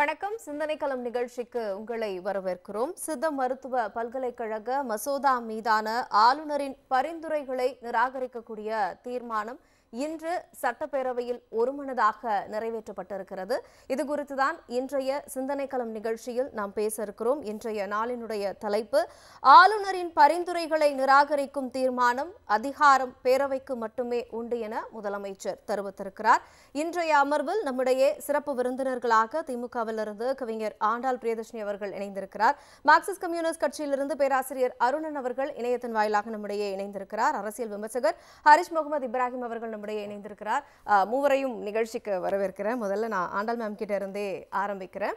வணக்கம். சிந்தனை களம் நிகழ்ச்சிக்கு உங்களை வரவேற்கிறோம். சித்த மருத்துவ பல்கலைக்கழக மசோதா மீதான ஆளுநரின் பரிந்துரைகளை நிராகரிக்கக்கூடிய தீர்மானம் இன்று சட்டப்பேரவையில் ஒருமனதாக நிறைவேற்றப்பட்டிருக்கிறது. இது குறித்துதான் இன்றைய சிந்தனை களம் நிகழ்ச்சியில் நாம் பேச இருக்கிறோம். இன்றைய நாளினுடைய தலைப்பு ஆளுநரின் பரிந்துரைகளை நிராகரிக்கும் தீர்மானம் அதிகாரம் பேரவைக்கு மட்டுமே உண்டு என முதலமைச்சர் தெரிவித்திருக்கிறார். இன்றைய அமர்வில் நம்முடைய சிறப்பு விருந்தினர்களாக திமுகவிலிருந்து கவிஞர் ஆண்டாள் பிரியதர்ஷினி அவர்கள் இணைந்திருக்கிறார். மார்க்சிஸ்ட் கம்யூனிஸ்ட் கட்சியிலிருந்து பேராசிரியர் அருணன் அவர்கள் இணையத்தின் வாயிலாக நம்முடைய இணைந்திருக்கிறார். அரசியல் விமர்சகர் ஹரிஷ் முகமது இப்ராஹிம் அவர்கள் நம்முடைய இணைந்திருக்கிறார். மூவரையும் நிகழ்ச்சிக்கு வரவேற்கிறேன். முதல்ல நான் ஆண்டாள் மேம் கிட்ட இருந்தே ஆரம்பிக்கிறேன்.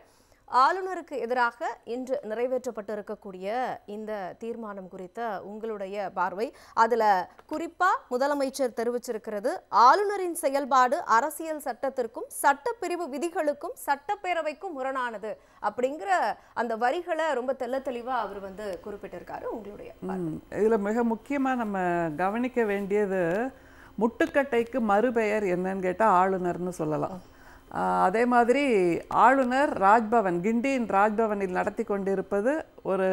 ஆளுநருக்கு எதிராக இன்று நிறைவேற்றப்பட்டிருக்கக்கூடிய இந்த தீர்மானம் குறித்த உங்களுடைய பார்வை, அதுல குறிப்பா முதலமைச்சர் தெரிவிச்சிருக்கிறது ஆளுநரின் செயல்பாடு அரசியல் சட்டத்திற்கும் சட்டப்பிரிவு விதிகளுக்கும் சட்டப்பேரவைக்கும் முரணானது அப்படிங்கிற அந்த வரிகளை ரொம்ப தெள்ள தெளிவா அவர் குறிப்பிட்டிருக்காரு. உங்களுடைய இதுல மிக முக்கியமா நம்ம கவனிக்க வேண்டியது முட்டுக்கட்டைக்கு மறுபெயர் என்னன்னு கேட்டால் ஆளுநர்னு சொல்லலாம். அதே மாதிரி ஆளுநர் ராஜ்பவன் கிண்டியின் ராஜ்பவனில் நடத்தி கொண்டிருப்பது ஒரு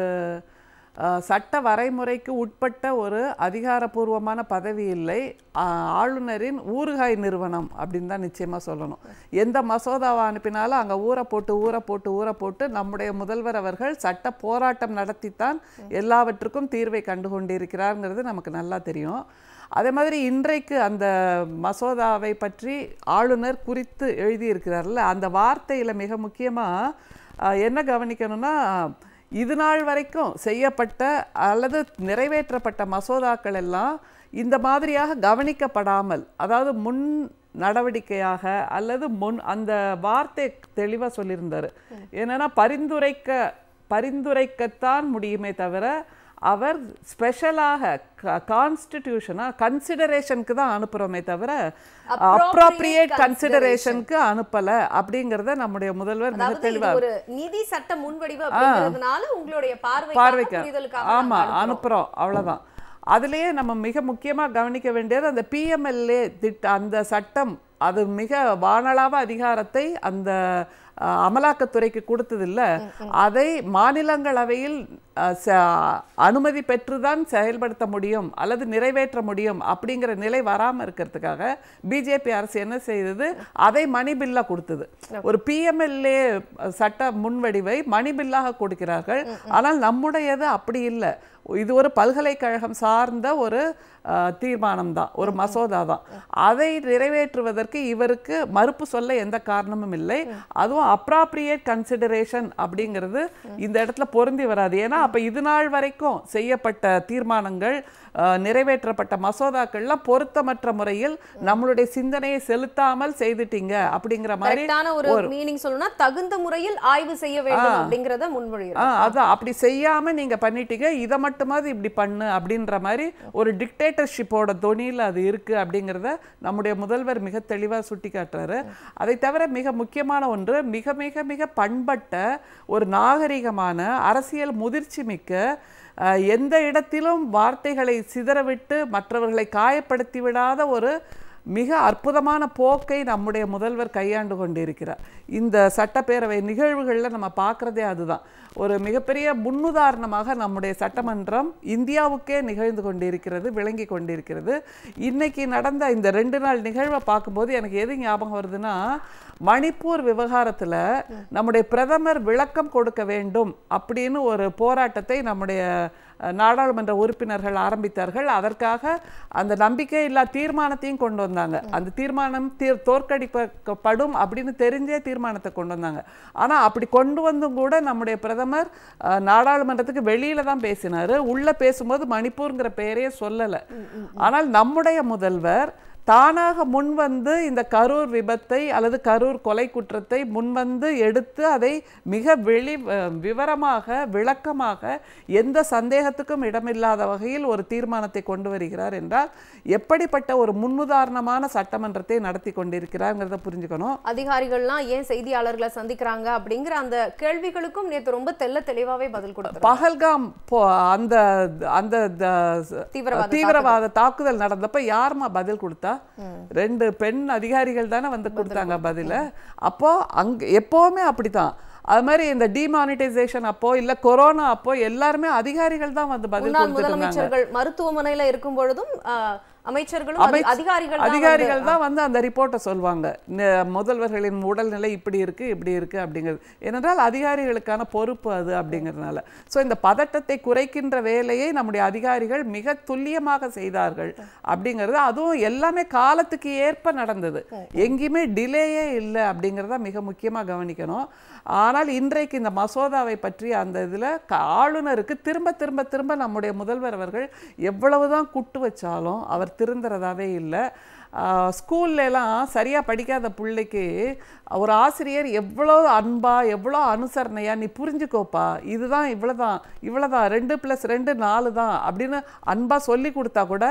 சட்ட வரைமுறைக்கு உட்பட்ட ஒரு அதிகாரப்பூர்வமான பதவி இல்லை. ஆளுநரின் ஊறுகாய் நிறுவனம் அப்படின்னு தான் நிச்சயமாக சொல்லணும். எந்த மசோதாவை அனுப்பினாலும் அங்கே ஊற போட்டு நம்முடைய முதல்வர் அவர்கள் சட்ட போராட்டம் நடத்தித்தான் எல்லாவற்றுக்கும் தீர்வை கண்டு கொண்டிருக்கிறாருங்கிறது நமக்கு நல்லா தெரியும். அதே மாதிரி இன்றைக்கு அந்த மசோதாவை பற்றி ஆளுநர் குறித்து எழுதியிருக்கிறார்ல, அந்த வார்த்தையில் மிக முக்கியமாக என்ன கவனிக்கணும்னா, இது நாள் வரைக்கும் செய்யப்பட்ட அல்லது நிறைவேற்றப்பட்ட மசோதாக்கள் எல்லாம் இந்த மாதிரியாக கவனிக்கப்படாமல், அதாவது முன் நடவடிக்கையாக அல்லது அந்த வார்த்தை தெளிவாக சொல்லியிருந்தார். என்னென்னா பரிந்துரைக்கத்தான் முடியுமே தவிர அவர் ஸ்பெஷலாக கன்சிடரேஷனுக்கு தான் அனுப்புகிறோமே தவிர அப்ரோப்ரியேட் கன்சிடரேஷனுக்கு அனுப்பலை அப்படிங்கிறத நம்முடைய முதல்வர் மிக தெளிவாக ஒரு நிதி சட்ட முன்வடிவு அப்படிங்கிறதுனால உங்களுடைய பார்வைக்கு ஆமாம் அனுப்புகிறோம், அவ்வளோதான். அதுலேயே நம்ம மிக முக்கியமாக கவனிக்க வேண்டியது அந்த பிஎம்எல்ஏ அந்த சட்டம், அது மிக வானளாவ அதிகாரத்தை அந்த அமலாக்கத்துறைக்கு கொடுத்ததில்லை. அதை மாநிலங்களவையில் அனுமதி பெற்றுதான் செயல்படுத்த முடியும் அல்லது நிறைவேற்ற முடியும் அப்படிங்கிற நிலை வராமல் இருக்கிறதுக்காக பிஜேபி அரசு என்ன செய்தது, அதை மணி பில்லாக கொடுத்தது. ஒரு பிஎம்எல்ஏ சட்ட முன்வடிவை மணி பில்லாக கொடுக்கிறார்கள். ஆனால் நம்முடையது அப்படி இல்லை. இது ஒரு பல்கலைக்கழகம் சார்ந்த ஒரு தீர்மானம் தான், ஒரு மசோதா தான். அதை நிறைவேற்றுவதற்கு இவருக்கு மறுப்பு சொல்ல எந்த காரணமும் இல்லை. அதுவும் அப்ராப்ரியேட் கன்சிடரேஷன் அப்படிங்கிறது இந்த இடத்துல பொருந்தி வராது. ஏன்னா அப்போ இது நாள் வரைக்கும் செய்யப்பட்ட தீர்மானங்கள், நிறைவேற்றப்பட்ட மசோதாக்கள்லாம் பொருத்தமற்ற முறையில் நம்மளுடைய சிந்தனையை செலுத்தாமல் செய்துட்டீங்க அப்படிங்கிற மாதிரி ஒரு மீனிங் சொல்லணும்னா தகுந்த முறையில் ஆய்வு செய்ய வேண்டும் அப்படிங்கறத முன்மொழியு. அதான், அப்படி செய்யாம நீங்க பண்ணிட்டீங்க, இதை மட்டுமாவது இப்படி பண்ணு அப்படின்ற மாதிரி ஒரு டிக்டேட்டர்ஷிப்போட தொனியில் அது இருக்கு அப்படிங்கிறத நம்முடைய முதல்வர் மிக தெளிவாக சுட்டி காட்டுறாரு. அதை தவிர மிக முக்கியமான ஒன்று, மிக மிக மிக பண்பட்ட ஒரு நாகரிகமான அரசியல் முதிர்ச்சி மிக்க, எந்த இடத்திலும் வார்த்தைகளை சிதறவிட்டு மற்றவர்களை காயப்படுத்தி விடாத ஒரு மிக அற்புதமான போக்கை நம்முடைய முதல்வர் கையாண்டு கொண்டிருக்கிறார். இந்த சட்டப்பேரவை நிகழ்வுகளில் நம்ம பார்க்குறதே அதுதான். ஒரு மிகப்பெரிய முன்னுதாரணமாக நம்முடைய சட்டமன்றம் இந்தியாவுக்கே நிகழ்ந்து கொண்டிருக்கிறது, விளங்கி கொண்டிருக்கிறது. இன்னைக்கு நடந்த இந்த 2 நாள் நிகழ்வை பார்க்கும்போது எனக்கு எது ஞாபகம் வருதுன்னா, மணிப்பூர் விவகாரத்தில் நம்முடைய பிரதமர் விளக்கம் கொடுக்க வேண்டும் அப்படின்னு ஒரு போராட்டத்தை நம்முடைய நாடாளுமன்ற உறுப்பினர்கள் ஆரம்பித்தார்கள். அதற்காக அந்த நம்பிக்கை இல்லா தீர்மானத்தையும் கொண்டு வந்தாங்க. அந்த தீர்மானம் தோற்கடிக்கப்படும் அப்படின்னு தெரிஞ்சே தீர்மானத்தை கொண்டு வந்தாங்க. ஆனால் அப்படி கொண்டு வந்தும் கூட நம்முடைய பிரதமர் நாடாளுமன்றத்துக்கு வெளியில தான் பேசினார். உள்ள பேசும்போது மணிப்பூர்ங்கிற பெயரையே சொல்லலை. ஆனால் நம்முடைய முதல்வர் தானாக முன்வந்து இந்த கரூர் விபத்தை அல்லது கரூர் கொலை குற்றத்தை முன்வந்து எடுத்து அதை மிக விவரமாக விளக்கமாக எந்த சந்தேகத்துக்கும் இடமில்லாத வகையில் ஒரு தீர்மானத்தை கொண்டு வருகிறார் என்றால் எப்படிப்பட்ட ஒரு முன்னுதாரணமான சட்டமன்றத்தை நடத்தி கொண்டிருக்கிறார்ங்கிறத புரிஞ்சுக்கணும். அதிகாரிகள்லாம் ஏன் செய்தியாளர்களை சந்திக்கிறாங்க அப்படிங்கிற அந்த கேள்விகளுக்கும் நேற்று ரொம்ப தெளிவாகவே பதில் கொடுத்தார். பஹல்காம் அந்த அந்த தீவிரவாத தாக்குதல் நடந்தப்ப யாருமா பதில் கொடுத்தா? 2 பெண் அதிகாரிகள் தானே வந்து கொடுத்தாங்க பதில. அப்போ அங்க எப்பவுமே அப்படித்தான். அது மாதிரி இந்த டிமானிட்டைசேஷன் அப்போ இல்ல கொரோனா அப்போ எல்லாருமே அதிகாரிகள் தான் வந்து பதில் கொடுத்துட்டு முதலமைச்சர்கள் மருத்துவமனையில இருக்கும் பொழுதும் அமைச்சர்களும் அதிகாரிகள் தான் வந்து அந்த ரிப்போர்ட்டை சொல்வாங்க. முதல்வர்களின் உடல்நிலை இப்படி இருக்கு அப்படிங்கிறது. ஏனென்றால் அதிகாரிகளுக்கான பொறுப்பு அது அப்படிங்கிறதுனால. ஸோ இந்த பதட்டத்தை குறைக்கின்ற வேலையை நம்முடைய அதிகாரிகள் மிக துல்லியமாக செய்தார்கள் அப்படிங்கிறது. அதுவும் எல்லாமே காலத்துக்கு ஏற்ப நடந்தது. எங்கேயுமே டிலேயே இல்லை அப்படிங்கிறத மிக முக்கியமாக கவனிக்கணும். ஆனால் இன்றைக்கு இந்த மசோதாவை பற்றி அந்த இதில் ஆளுநருக்கு திரும்ப திரும்ப திரும்ப நம்முடைய முதல்வர் அவர்கள் எவ்வளவுதான் குட்டு வச்சாலும் அவர் திருந்துறதாவே இல்லை. ஸ்கூல்லாம் சரியாக படிக்காத பிள்ளைக்கு ஒரு ஆசிரியர் எவ்வளோ அன்பா எவ்வளோ அனுசரணையா நீ புரிஞ்சுக்கோப்பா, இதுதான் இவ்வளோதான் 2+2 4 தான் அப்படின்னு அன்பா சொல்லி கொடுத்தா கூட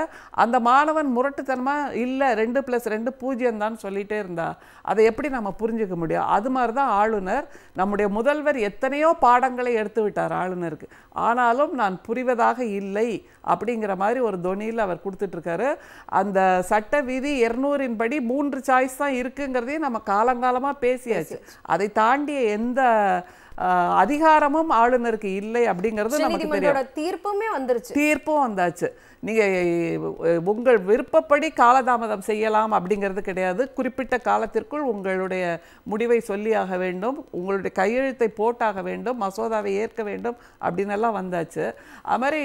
அந்த மாணவன் முரட்டுத்தனமாக இல்லை 2+2 0 தான் சொல்லிகிட்டே இருந்தா அதை எப்படி நம்ம புரிஞ்சுக்க முடியும்? அது மாதிரி தான் ஆளுநர். நம்முடைய முதல்வர் எத்தனையோ பாடங்களை எடுத்து விட்டார் ஆளுநருக்கு. ஆனாலும் நான் புரிவதாக இல்லை அப்படிங்கிற மாதிரி ஒரு தொனியில் அவர் கொடுத்துட்ருக்காரு. அந்த சட்ட விதி 200 படி 3 சாய்ஸ் தான் இருக்குங்கிறதையும் நம்ம காலங்காலமாக பேசியாச்சு. அதை தாண்டிய எந்த அதிகாரமும் ஆளுநருக்கு இல்லை அப்படிங்கிறது நமக்கு தெரியும். தீர்ப்பும் வந்தாச்சு. நீங்க உங்கள் விருப்பப்படி காலதாமதம் செய்யலாம் அப்படிங்கிறது கிடையாது. குறிப்பிட்ட காலத்திற்குள் உங்களுடைய முடிவை சொல்லியாக வேண்டும், உங்களுடைய கையெழுத்தை போட்டாக வேண்டும், மசோதாவை ஏற்க வேண்டும் அப்படின்னு எல்லாம் வந்தாச்சு. அது மாதிரி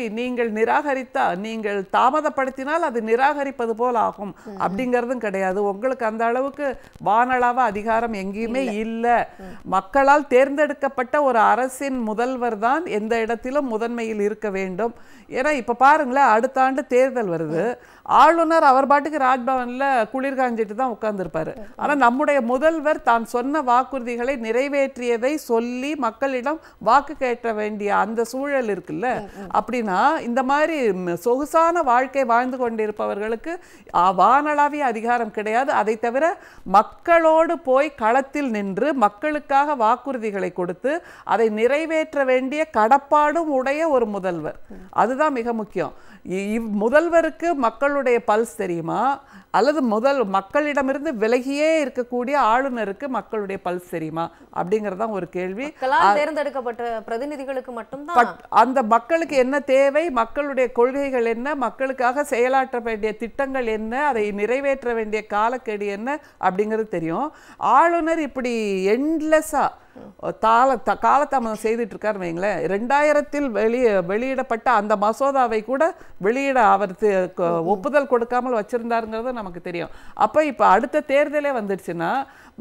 நீங்கள் தாமதப்படுத்தினால் அது நிராகரிப்பது போல் ஆகும் அப்படிங்கிறதும் கிடையாது. உங்களுக்கு அந்த அளவுக்கு வானளாவ அதிகாரம் எங்கேயுமே இல்லை. மக்களால் தேர்ந்தெடுக்கப்பட்ட ஒரு அரசின் முதல்வர் தான் எந்த இடத்திலும் முதன்மையில் இருக்க வேண்டும். ஏன்னா இப்ப பாருங்களேன், அடுத்த ஆண்டு தேர்தல் வருது. ஆளுநர் அவர் பாட்டுக்கு ராஜ்பவன்ல குளிர் காஞ்சிட்டு தான் உட்கார்ந்துருப்பாரு. ஆனா நம்முடைய முதல்வர் தான் சொன்ன வாக்குறுதிகளை நிறைவேற்றியதை சொல்லி மக்களிடம் வாக்கு கேட்ட வேண்டிய அந்த சூழல் இருக்குல்ல. அப்படின்னா இந்த மாதிரி சொகுசான வாழ்க்கை வாழ்ந்து கொண்டிருப்பவர்களுக்கு வானளாவிய அதிகாரம் கிடையாது. அதை தவிர மக்களோடு போய் களத்தில் நின்று மக்களுக்காக வாக்குறுதிகளை கொடுத்து அதை நிறைவேற்ற வேண்டிய கடப்பாடும் உடைய ஒரு முதல்வர். அதுதான் மிக முக்கியம். முதல்வருக்கு மக்களுடைய பல்ஸ் தெரியுமா, அல்லது மக்களிடமிருந்து விலகியே இருக்கக்கூடிய ஆளுநருக்கு மக்களுடைய பல்ஸ் தெரியுமா அப்படிங்கறதான் ஒரு கேள்வி. தேர்ந்தெடுக்கப்பட்ட பிரதிநிதிகளுக்கு மட்டும்தான் அந்த மக்களுக்கு என்ன தேவை, மக்களுடைய கொள்கைகள் என்ன, மக்களுக்காக செயலாற்ற வேண்டிய திட்டங்கள் என்ன, அதை நிறைவேற்ற வேண்டிய காலக்கெடு என்ன அப்படிங்கிறது தெரியும். ஆளுநர் இப்படி எண்ட்லெஸ்ஸா காலதாமதம் செய்துட்டு இருக்காரு வைங்களேன். 2000 வெளியிடப்பட்ட அந்த மசோதாவை கூட வெளியிட அவர் ஒப்புதல் கொடுக்காமல் வச்சிருந்தாருங்கிறது நமக்கு தெரியும். அப்ப இப்ப அடுத்த தேர்தலே வந்துடுச்சுன்னா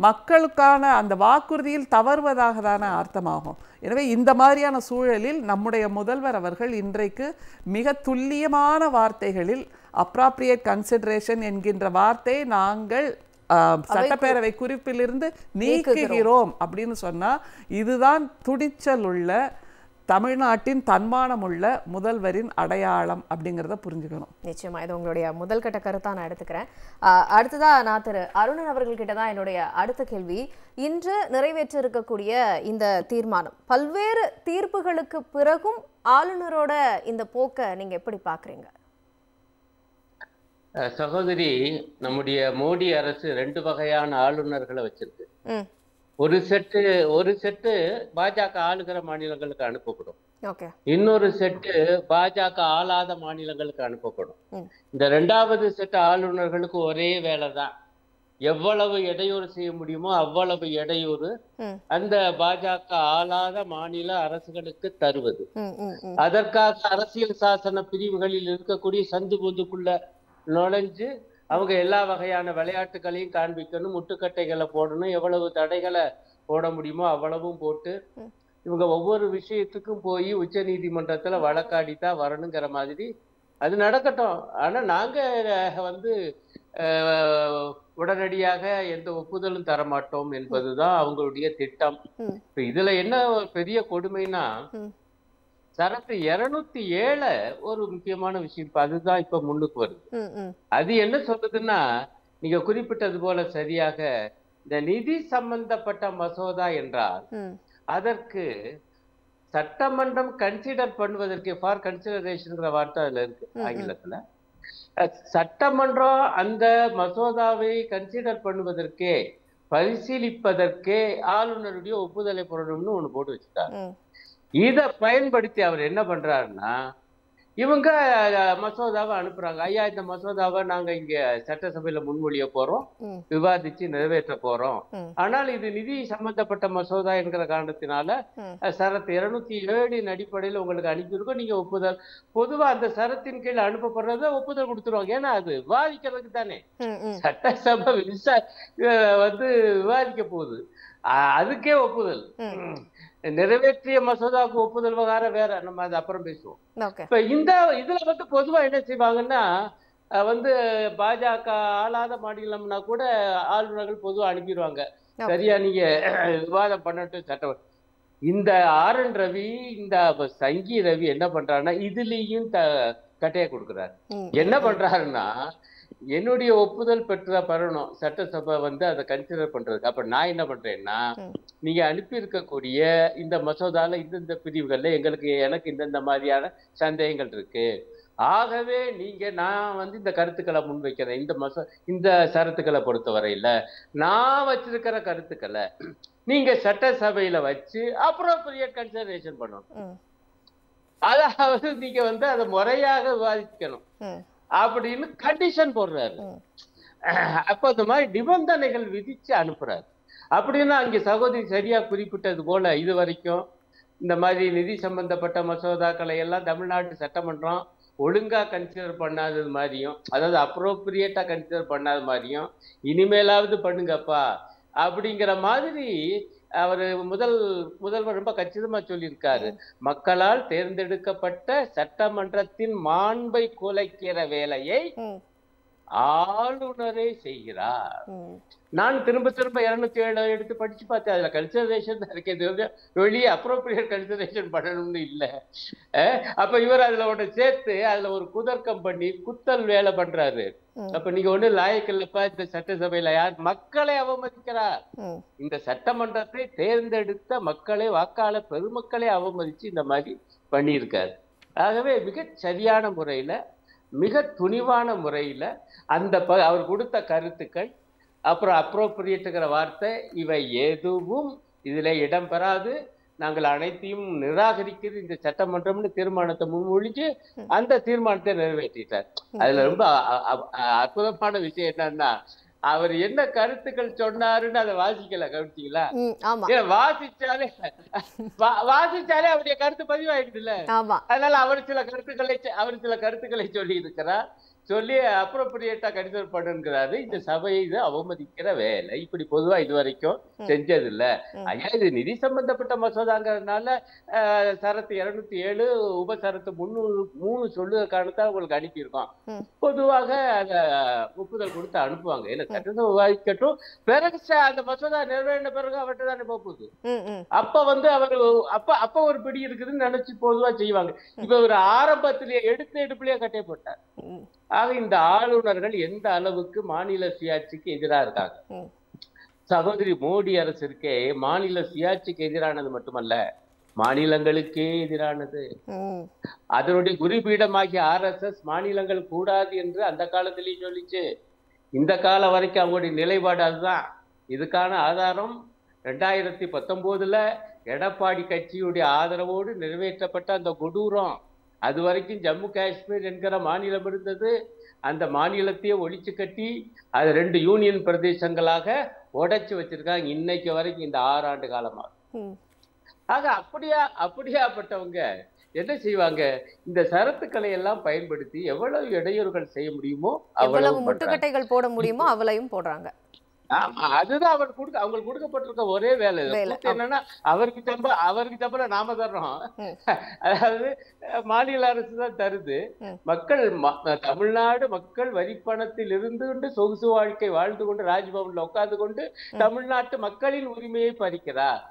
மக்களுக்கான அந்த வாக்குறுதியில் தவறுவதாக தானே அர்த்தமாகும். எனவே இந்த மாதிரியான சூழலில் நம்முடைய முதல்வர் அவர்கள் இன்றைக்கு மிக துல்லியமான வார்த்தைகளில் அப்ராப்ரியேட் கன்சிடரேஷன் என்கின்ற வார்த்தை நாங்கள் சட்டப்பேரவை குறிப்பிலிருந்து நீக்குகிறோம் அப்படின்னு சொன்னா இதுதான் துணிச்சல் உள்ள தமிழ்நாட்டின் தன்மானம் உள்ள முதல்வரின் அடையாளம் அப்படிங்கிறத புரிஞ்சுக்கணும். நிச்சயமா இது உங்களுடைய முதல் கட்ட கருத்தா நான் எடுத்துக்கிறேன். அடுத்ததா நான் திரு அருணன் அவர்கள்கிட்ட தான் என்னுடைய அடுத்த கேள்வி. இன்று நிறைவேற்றிருக்கக்கூடிய இந்த தீர்மானம் பல்வேறு தீர்ப்புகளுக்கு பிறகும் ஆளுநரோட இந்த போக்கை நீங்க எப்படி பாக்குறீங்க? சகோதரி, நம்முடைய மோடி அரசு 2 வகையான ஆளுநர்களை வச்சிருக்கு. ஒரு செட்டு பாஜக ஆளுகிற மாநிலங்களுக்கு அனுப்பப்படும், இன்னொரு செட்டு பாஜக ஆளாத மாநிலங்களுக்கு அனுப்பப்படும். இந்த 2வது செட்டு ஆளுநர்களுக்கு ஒரே வேலை தான். எவ்வளவு இடையூறு செய்ய முடியுமோ அவ்வளவு இடையூறு அந்த பாஜக ஆளாத மாநில அரசுகளுக்கு தருவது. அதற்காக அரசியல் சாசன பிரிவுகளில் இருக்கக்கூடிய சந்து பொந்துக்குள்ள நுழைஞ்சு அவங்க எல்லா வகையான விளையாட்டுகளையும் காண்பிக்கணும், முட்டுக்கட்டைகளை போடணும், எவ்வளவு தடைகளை போட முடியுமோ அவ்வளவும் போட்டு இவங்க ஒவ்வொரு விஷயத்துக்கும் போய் உச்ச நீதிமன்றத்துல வழக்காடித்தான் வரணுங்கிற மாதிரி அது நடக்கட்டும். ஆனா நாங்க உடனடியாக எந்த ஒப்புதலும் தரமாட்டோம் என்பதுதான் அவங்களுடைய திட்டம். இப்ப இதுல என்ன பெரிய கொடுமைனா, சரத்து 207 ஒரு முக்கியமான விஷயம். இப்ப அதுதான் இப்ப முன்னுக்கு வருது. அது என்ன சொல்லுதுன்னா, நீங்க குறிப்பிட்டது போல சரியாக இந்த நிதி சம்பந்தப்பட்ட மசோதா என்றால் அதற்கு சட்டமன்றம் கன்சிடர் பண்ணுவதற்கு, ஃபார் கன்சிடரேஷன் வார்த்தை அதுல இருக்கு ஆங்கிலத்துல, சட்டமன்றம் அந்த மசோதாவை கன்சிடர் பண்ணுவதற்கே பரிசீலிப்பதற்கே ஆளுநருடைய ஒப்புதலை பெறணும்னு ஒண்ணு போட்டு வச்சுட்டாங்க. இதை பயன்படுத்தி அவர் என்ன பண்றாருன்னா, இவங்க மசோதாவை அனுப்புறாங்க. ஐயா, இந்த மசோதாவை நாங்க இங்க சட்டசபையில முன்மொழிய போறோம், விவாதிச்சு நிறைவேற்ற போறோம். ஆனால் இது நிதி சம்பந்தப்பட்ட மசோதா என்கிற காரணத்தினால சரத்து 207 அடிப்படையில் உங்களுக்கு அனுப்பியிருக்கோம், நீங்க ஒப்புதல். பொதுவா அந்த சரத்தின் கீழ் அனுப்பப்படுறத ஒப்புதல் கொடுத்துருவாங்க. ஏன்னா அது விவாதிக்கிறதுக்கு தானே, சட்டசபை விவாதிக்க போகுது, அதுக்கே ஒப்புதல். நிறைவேற்றிய மசோதாவுக்கு ஒப்புதல் விவகாரம் வேற, நம்ம அது அப்புறம் பேசுவோம். இப்ப இந்த இதுல பொதுவா என்ன செய்வாங்கன்னா, பாஜக ஆளாத மாநிலம்னா கூட ஆளுநர்கள் பொதுவா அனுப்பிடுவாங்க, சரியா நீங்க விவாதம் பண்ணட்டும் சட்டம். இந்த ஆர்.என். ரவி, இந்த சங்கி ரவி என்ன பண்றாருன்னா, இதுலயும் கட்டையை கொடுக்குறாரு. என்ன பண்றாருன்னா, என்னுடைய ஒப்புதல் பெறணும் சட்டசபை அதை கன்சிடர் பண்றதுக்கு. அப்ப நான் என்ன பண்றேன்னா, நீங்க அனுப்பி இருக்கக்கூடிய இந்த மசோதால இந்த பிரிவுகள்ல எனக்கு இந்த மாதிரியான சந்தேகங்கள் இருக்கு, ஆகவே நான் இந்த கருத்துக்களை முன்வைக்கிறேன். இந்த சரத்துக்களை பொறுத்தவரையில நான் வச்சிருக்கிற கருத்துக்களை நீங்க சட்டசபையில வச்சு அப்ரோப்ரியேட் கன்சிடரேஷன் பண்ணணும். அதாவது நீங்க அதை முறையாக விவாதிக்கணும் அப்படின்னு கண்டிஷன் போடுறாரு. அப்ப இந்த மாதிரி நிபந்தனைகள் விதிச்சு அனுப்புறாரு. அப்படின்னா அங்க சகோதரி சரியா குறிப்பிட்டது போல, இது வரைக்கும் இந்த மாதிரி நிதி சம்பந்தப்பட்ட மசோதாக்களை எல்லாம் தமிழ்நாட்டு சட்டமன்றம் ஒழுங்கா கன்சிடர் பண்ணாதது மாதிரியும், அதாவது அப்ரோப்ரியேட்டா கன்சிடர் பண்ணாத மாதிரியும், இனிமேலாவது பண்ணுங்கப்பா அப்படிங்கிற மாதிரி அவர் முதல்வர் ரொம்ப கச்சிதமா சொல்லியிருக்காரு. மக்களால் தேர்ந்தெடுக்கப்பட்ட சட்டமன்றத்தின் மாண்பை குலைக்கிற வேலையை ஆளுநரே செய்கிறார். நான் திரும்ப 207 எடுத்து படிச்சு பார்த்தேன், அதுல கன்சிடரேஷன் இருக்கிறது, வெளியே அப்ரோப்ரியேட் கன்சிடரேஷன் பண்ணணும்னு இல்லை. அப்ப இவர் அதுல ஒன்று சேர்த்து அதுல ஒரு குதர்க்கம் பண்ணி குத்தல் வேலை பண்றாரு. அப்ப நீங்க ஒண்ணு லாயக்கில்லப்பா, இந்த சட்டசபையில யார் மக்களை அவமதிக்கிறார், இந்த சட்டமன்றத்தை தேர்ந்தெடுத்த மக்களை, வாக்காளர் பெருமக்களை அவமதிச்சு இந்த மாதிரி பண்ணியிருக்காரு. ஆகவே மிக சரியான முறையில, மிக துணிவான முறையில அவர் கொடுத்த கருத்துக்கள், அப்புறம் அப்ரோப்ரியேட்டுங்கிற வார்த்தை, இவை எதுவும் இதுல இடம்பெறாது, நாங்கள் அனைத்தையும் நிராகரிக்கிறது இந்த சட்டமன்றம்னு தீர்மானத்தை முன்மொழிஞ்சு அந்த தீர்மானத்தை நிறைவேற்றிட்டார். அதுல ரொம்ப அற்புதமான விஷயம் என்னன்னா, அவர் என்ன கருத்துக்கள் சொன்னாருன்னு அதை வாசிக்கல, கவனிச்சீங்களா? வாசிச்சாலே அவருடைய கருத்து பதிவாயிடுதுல்ல. அதனால அவர் சில கருத்துக்களை சொல்லி இருக்கிறார், சொல்லி அப்ரோப்ரியேட்டா கன்சிடர் பண்ணுங்கிறாரு. இந்த சபையை அவமதிக்கிற வேலை இப்படி பொதுவா இது வரைக்கும் செஞ்சது இல்ல. ஐயா, இது நிதி சம்பந்தப்பட்ட மசோதாங்கிறதுனால சரத்து 207 உபசரத்து 300 சொல்லுற காரணத்தால் உங்களுக்கு அனுப்பியிருக்கோம். பொதுவாக அத ஒப்புதல் கொடுத்து அனுப்புவாங்க. இல்ல சட்டத்தை விவாதிக்கட்டும், பிறகு அந்த மசோதா நிறைவேறின பிறகு அவர்கிட்ட தான் போகுது. அப்ப ஒரு பிடி இருக்குதுன்னு நினைச்சு பொதுவா செய்வாங்க. இப்ப ஒரு ஆரம்பத்திலேயே எடுப்பிலேயே கட்டை போட்டார். ஆக இந்த ஆளுநர்கள் எந்த அளவுக்கு மாநில சுயாட்சிக்கு எதிராக இருக்காங்க. சகோதரி, மோடி அரசு இருக்கே மாநில சுயாட்சிக்கு எதிரானது மட்டுமல்ல, மாநிலங்களுக்கே எதிரானது. அதனுடைய குறிப்பீடமாகிய RSS மாநிலங்கள் கூடாது என்று அந்த காலத்திலேயே சொல்லிச்சு. இந்த காலம் வரைக்கும் அவங்களுடைய நிலைப்பாடு அதுதான். இதுக்கான ஆதாரம் 2019 எடப்பாடி கட்சியுடைய ஆதரவோடு நிறைவேற்றப்பட்ட அந்த கொடூரம். அது வரைக்கும் ஜம்மு காஷ்மீர் என்கிற மாநிலம் இருந்தது. அந்த மாநிலத்தையே ஒழிச்சு கட்டி அது 2 யூனியன் பிரதேசங்களாக உடைச்சு வச்சிருக்காங்க இன்னைக்கு வரைக்கும், இந்த 6 ஆண்டு காலமா. ஆக அப்படியாப்பட்டவங்க என்ன செய்வாங்க, இந்த சரத்துக்களை எல்லாம் பயன்படுத்தி எவ்வளவு இடையூறுகள் செய்ய முடியுமோ அவ்வளவு முட்டுக்கட்டைகள் போட முடியுமோ அவ்வளவையும் போடுறாங்க. அதுதான் அவங்களுக்கு கொடுக்கப்பட்டிருக்க ஒரே வேலை. என்னன்னா அவருக்கு சம்பளம் நாம தர்றோம், அதாவது மாநில அரசு தான் தருது. தமிழ்நாடு மக்கள் வரிப்பணத்தில் இருந்து கொண்டு சொகுசு வாழ்க்கை வாழ்ந்து கொண்டு ராஜ்பவன்ல உட்கார்ந்து கொண்டு தமிழ்நாட்டு மக்களின் உரிமையை பறிக்கிறார்.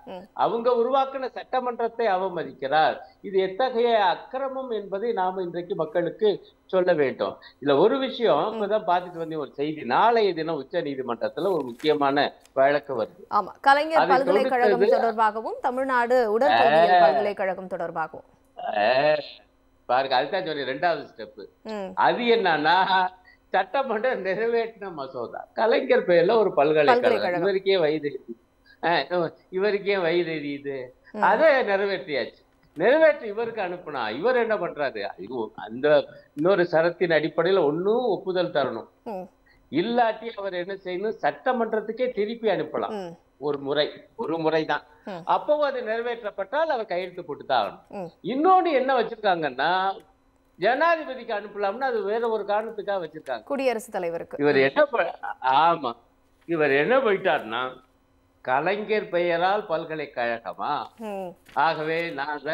அவங்க உருவாக்கின சட்டமன்றத்தை அவமதிக்கிறார். இது எத்தகைய அக்கிரமம் என்பதை நாம இன்றைக்கு மக்களுக்கு சொல்ல வேண்டும். இதுல ஒரு விஷயம் இப்பதான் பார்த்துட்டு வந்த ஒரு செய்தி, நாளைய தினம் உச்ச நீதிமன்றத்துல ஒரு முக்கியமான வழக்கு வருது. ஆமா, கலைஞர் பல்கலைக்கழகம் தொடர்பாகவும் தமிழ்நாடு உடற்கல்வியல் பல்கலைக்கழகம் தொடர்பாகவும் பாருங்க, அதுதான் சொல்லி 2வது ஸ்டெப். அது என்னன்னா சட்டமன்றம் நிறைவேற்றின மசோதா. கலைஞர் பெயர்ல ஒரு பல்கலைக்கழகம், இவருக்கே வயது எரியுது, அதை நிறைவேற்றியாச்சு. நிறைவேற்றி இவருக்கு அனுப்புனா இவர் என்ன பண்றாரு, அந்த இன்னொரு சரத்தின் அடிப்படையில ஒன்னும் ஒப்புதல் தரணும், இல்லாட்டி அவர் என்ன செய்யணும், சட்டமன்றத்துக்கே திருப்பி அனுப்பலாம். ஒரு முறைதான். அப்பவும் அது நிறைவேற்றப்பட்டால் அவர் கையெழுத்து போட்டுதான் ஆகணும். இன்னொன்னு என்ன வச்சிருக்காங்கன்னா, ஜனாதிபதிக்கு அனுப்பலாம்னு அது வேற ஒரு காரணத்துக்காக வச்சிருக்காங்க, குடியரசுத் தலைவருக்கு. இவர் என்ன போயிட்டாருன்னா, கலைஞர் பெயரால் பல்கலைக்கழகமா, ஆகவே நாங்க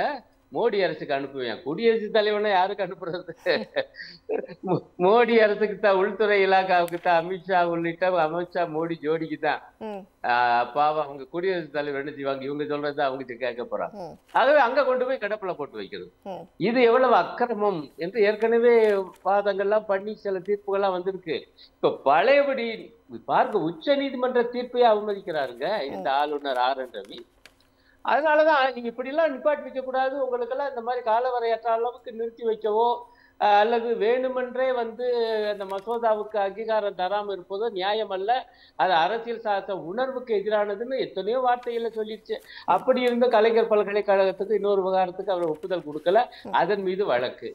மோடி அரசுக்கு அனுப்புவேன். குடியரசுத் தலைவனை யாருக்கு அனுப்புறது? மோடி அரசுக்கு தான், உள்துறை இலாக்காவுக்கு தான், அமித்ஷா உள்ளிட்ட அமித்ஷா மோடி ஜோடிக்கு தான். பாவம் அவங்க குடியரசுத் தலைவர் என்ன செய்வாங்க, இவங்க சொல்றது அவங்க கேட்க போறாங்க. ஆகவே அங்க கொண்டு போய் கிடப்புல போட்டு வைக்கிறது. இது எவ்வளவு அக்கிரமம் என்று ஏற்கனவே வாதங்கள்லாம் பண்ணி சில தீர்ப்புகள்லாம் வந்திருக்கு. இப்ப பழையபடி பார்க்க உச்ச நீதிமன்ற தீர்ப்பையே அவமதிக்கிறாருங்க இந்த ஆளுநர் ஆர்.என். ரவி. அதனாலதான் நீங்க இப்படி எல்லாம் நிப்பாட்டி வைக்க கூடாது, உங்களுக்கெல்லாம் இந்த மாதிரி காலவரையற்ற அளவுக்கு நிறுத்தி வைக்கவோ அல்லது வேணுமென்றே அந்த மசோதாவுக்கு அங்கீகாரம் தராமல் இருப்பதோ நியாயம் அல்ல. அது அரசியல் சாசன உணர்வுக்கு எதிரானதுன்னு எத்தனையோ வார்த்தைகளை சொல்லிடுச்சு. அப்படி இருந்த கலைஞர் பல்கலைக்கழகத்துக்கு இன்னொரு விவகாரத்துக்கு அவர் ஒப்புதல் கொடுக்கல, அதன் மீது வழக்கு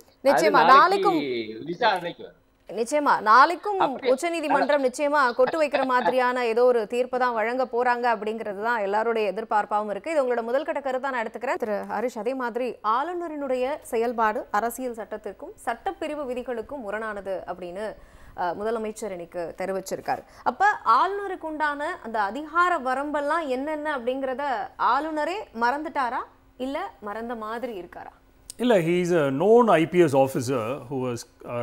விசாரணைக்கு வரும். நிச்சயமா நாளைக்கும் உச்ச நீதிமன்றம் நிச்சயமா கொட்டு வைக்கிற மாதிரியான ஏதோ ஒரு தீர்ப்பு தான் வழங்க போறாங்க அப்படிங்கிறது தான் எல்லாருடைய எதிர்பார்ப்பாகவும் இருக்கு. இது உங்களோட முதல்கட்ட கருத்தா நான் எடுத்துக்கிறேன் திரு ஹரிஷ். அதே மாதிரி ஆளுநரினுடைய செயல்பாடு அரசியல் சட்டத்திற்கும் சட்டப்பிரிவு விதிகளுக்கும் முரணானது அப்படின்னு முதலமைச்சர் இன்னைக்கு தெரிவிச்சிருக்காரு. அப்ப ஆளுநருக்கு உண்டான அந்த அதிகார வரம்பெல்லாம் என்னென்ன அப்படிங்கிறத ஆளுநரே மறந்துட்டாரா இல்ல மறந்த மாதிரி இருக்காரா? இல்லை, he is a known IPS officer who has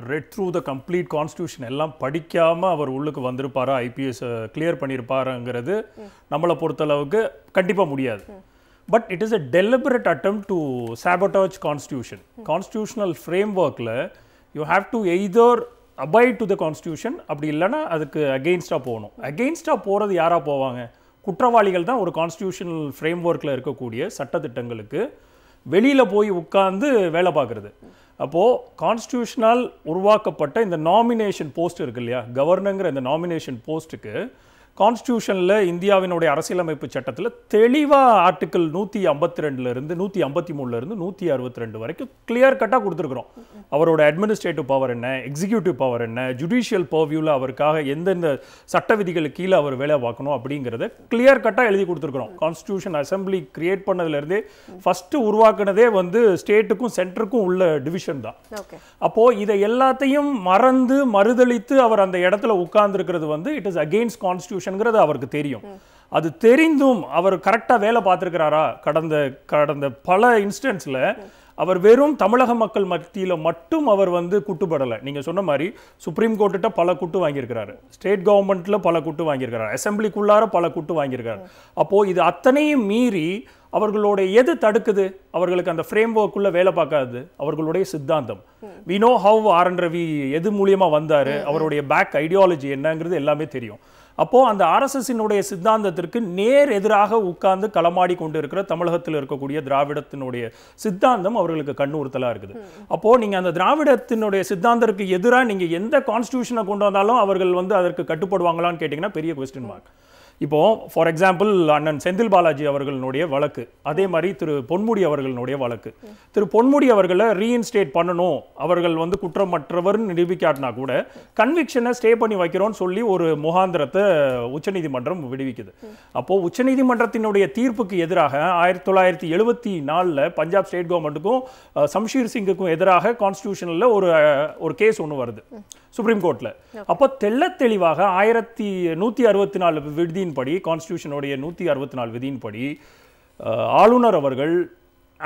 read through the complete constitution. எல்லாம் படிக்காமல் அவர் உள்ளுக்கு வந்திருப்பாரா, ஐபிஎஸ் கிளியர் பண்ணியிருப்பாருங்கிறது நம்மளை பொறுத்தளவுக்கு கண்டிப்பாக முடியாது. But it is a deliberate attempt to sabotage constitution. Constitutional frameworkல you have to either abide to the constitution, அப்படி இல்லைன்னா அதுக்கு அகெயின்ஸ்டாக போகணும். அகெயின்ஸ்டாக போகிறது யாராக போவாங்க? குற்றவாளிகள் தான் ஒரு கான்ஸ்டியூஷனல் ஃப்ரேம்ஒர்க்கில் இருக்கக்கூடிய சட்டத்திட்டங்களுக்கு வெளியில் போய் உட்கார்ந்து வேலை பார்க்குறது. அப்போது கான்ஸ்டியூஷனால் உருவாக்கப்பட்ட இந்த நாமினேஷன் போஸ்ட் இருக்கு இல்லையா, கவர்னருங்கிற இந்த நாமினேஷன் போஸ்ட்டுக்கு கான்ஸ்டியூஷனில் இந்தியாவினுடைய அரசியலமைப்பு சட்டத்தில் தெளிவாக ஆர்டிக்கிள் 152 153 162 வரைக்கும் கிளியர் கட்டாக கொடுத்துருக்குறோம். அவரோட அட்மினிஸ்ட்ரேட்டிவ் பவர் என்ன, எக்ஸிக்யூட்டிவ் பவர் என்ன, ஜுடிஷியல் பர்வியூவில் அவருக்காக எந்தெந்த சட்ட விதிகளுக்கு கீழே அவர் வேலை பார்க்கணும் அப்படிங்கிறத கிளியர் கட்டாக எழுதி கொடுத்துருக்குறோம். கான்ஸ்டியூஷன் அசம்பிளி கிரியேட் பண்ணதுலேருந்தே ஃபஸ்ட்டு உருவாக்குனதே ஸ்டேட்டுக்கும் சென்டருக்கும் உள்ள டிவிஷன் தான். அப்போது இதை எல்லாத்தையும் மறுதளித்து அவர் அந்த இடத்துல உட்கார்ந்துருக்கிறது இட் இஸ் அகெயின்ஸ்ட் கான்ஸ்டியூஷன் அவருக்கு தெரியும். அது தெரிந்தும் அவர் கரெக்டா வேலை பார்த்திருக்கிறாரா? கடந்த பல இன்ஸ்டன்ஸ்ல அவர் வெறும் தமிழக மக்கள் மத்தியில மட்டும் அவர் குட்டுப்படலை. நீங்க சொன்ன மாதிரி சுப்ரீம் கோர்ட்ட பல குட்டு வாங்கியிருக்கிறாரு, ஸ்டேட் கவர்மெண்ட்ல பல குட்டு வாங்கியிருக்கிறாரு, அசம்பிளிக்குள்ளார பல குட்டு வாங்கியிருக்காரு. அப்போ இது அத்தனையும் மீறி அவர்களோட எது தடுக்குது? அவர்களுக்கு அந்த ஃப்ரேம் ஒர்க்குள்ள வேலை பார்க்காது அவர்களுடைய சித்தாந்தம். we know how R. N.. Ravi எது மூலியமா வந்தாரு, அவருடைய பேக் ஐடியாலஜி என்னங்கிறது எல்லாமே தெரியும். அப்போ அந்த ஆர்எஸ்எஸ்னுடைய சித்தாந்தத்திற்கு நேர் எதிராக உட்கார்ந்து களமாடி கொண்டு இருக்கிற தமிழகத்தில் இருக்கக்கூடிய திராவிடத்தினுடைய சித்தாந்தம் அவர்களுக்கு கண்ணூர்த்தலா இருக்குது. அப்போ நீங்க அந்த திராவிடத்தினுடைய சித்தாந்தத்துக்கு எதிராக நீங்க எந்த கான்ஸ்டிடியூஷனை கொண்டு வந்தாலும் அவர்கள் அதற்கு கட்டுப்படுவாங்களான்னு கேட்டீங்கன்னா பெரிய கொஸ்டின் மார்க். இப்போ ஃபார் எக்ஸாம்பிள் அண்ணன் செந்தில் பாலாஜி அவர்களுடைய வழக்கு, அதே மாதிரி திரு பொன்முடி அவர்களுடைய வழக்கு. திரு பொன்முடி அவர்களை ரீஇன்ஸ்டேட் பண்ணணும், அவர்கள் குற்றமற்றவர்னு நிரூபிக்காட்டினா கூட கன்விக்ஷனை ஸ்டே பண்ணி வைக்கிறோன்னு சொல்லி ஒரு முகாந்திரத்தை உச்சநீதிமன்றம் விடுவிக்குது. அப்போ உச்சநீதிமன்றத்தினுடைய தீர்ப்புக்கு எதிராக 1974 பஞ்சாப் ஸ்டேட் கவர்மெண்ட்டுக்கும் சம்ஷீர் சிங்குக்கும் எதிராக கான்ஸ்டிடியூஷனில் ஒரு கேஸ் ஒன்று வருது சுப்ரீம் கோர்ட்ல. அப்போ தெளிவாக 1164 விதியின்படி, கான்ஸ்டிடியூஷனுடைய 164 விதியின்படி ஆளுநர் அவர்கள்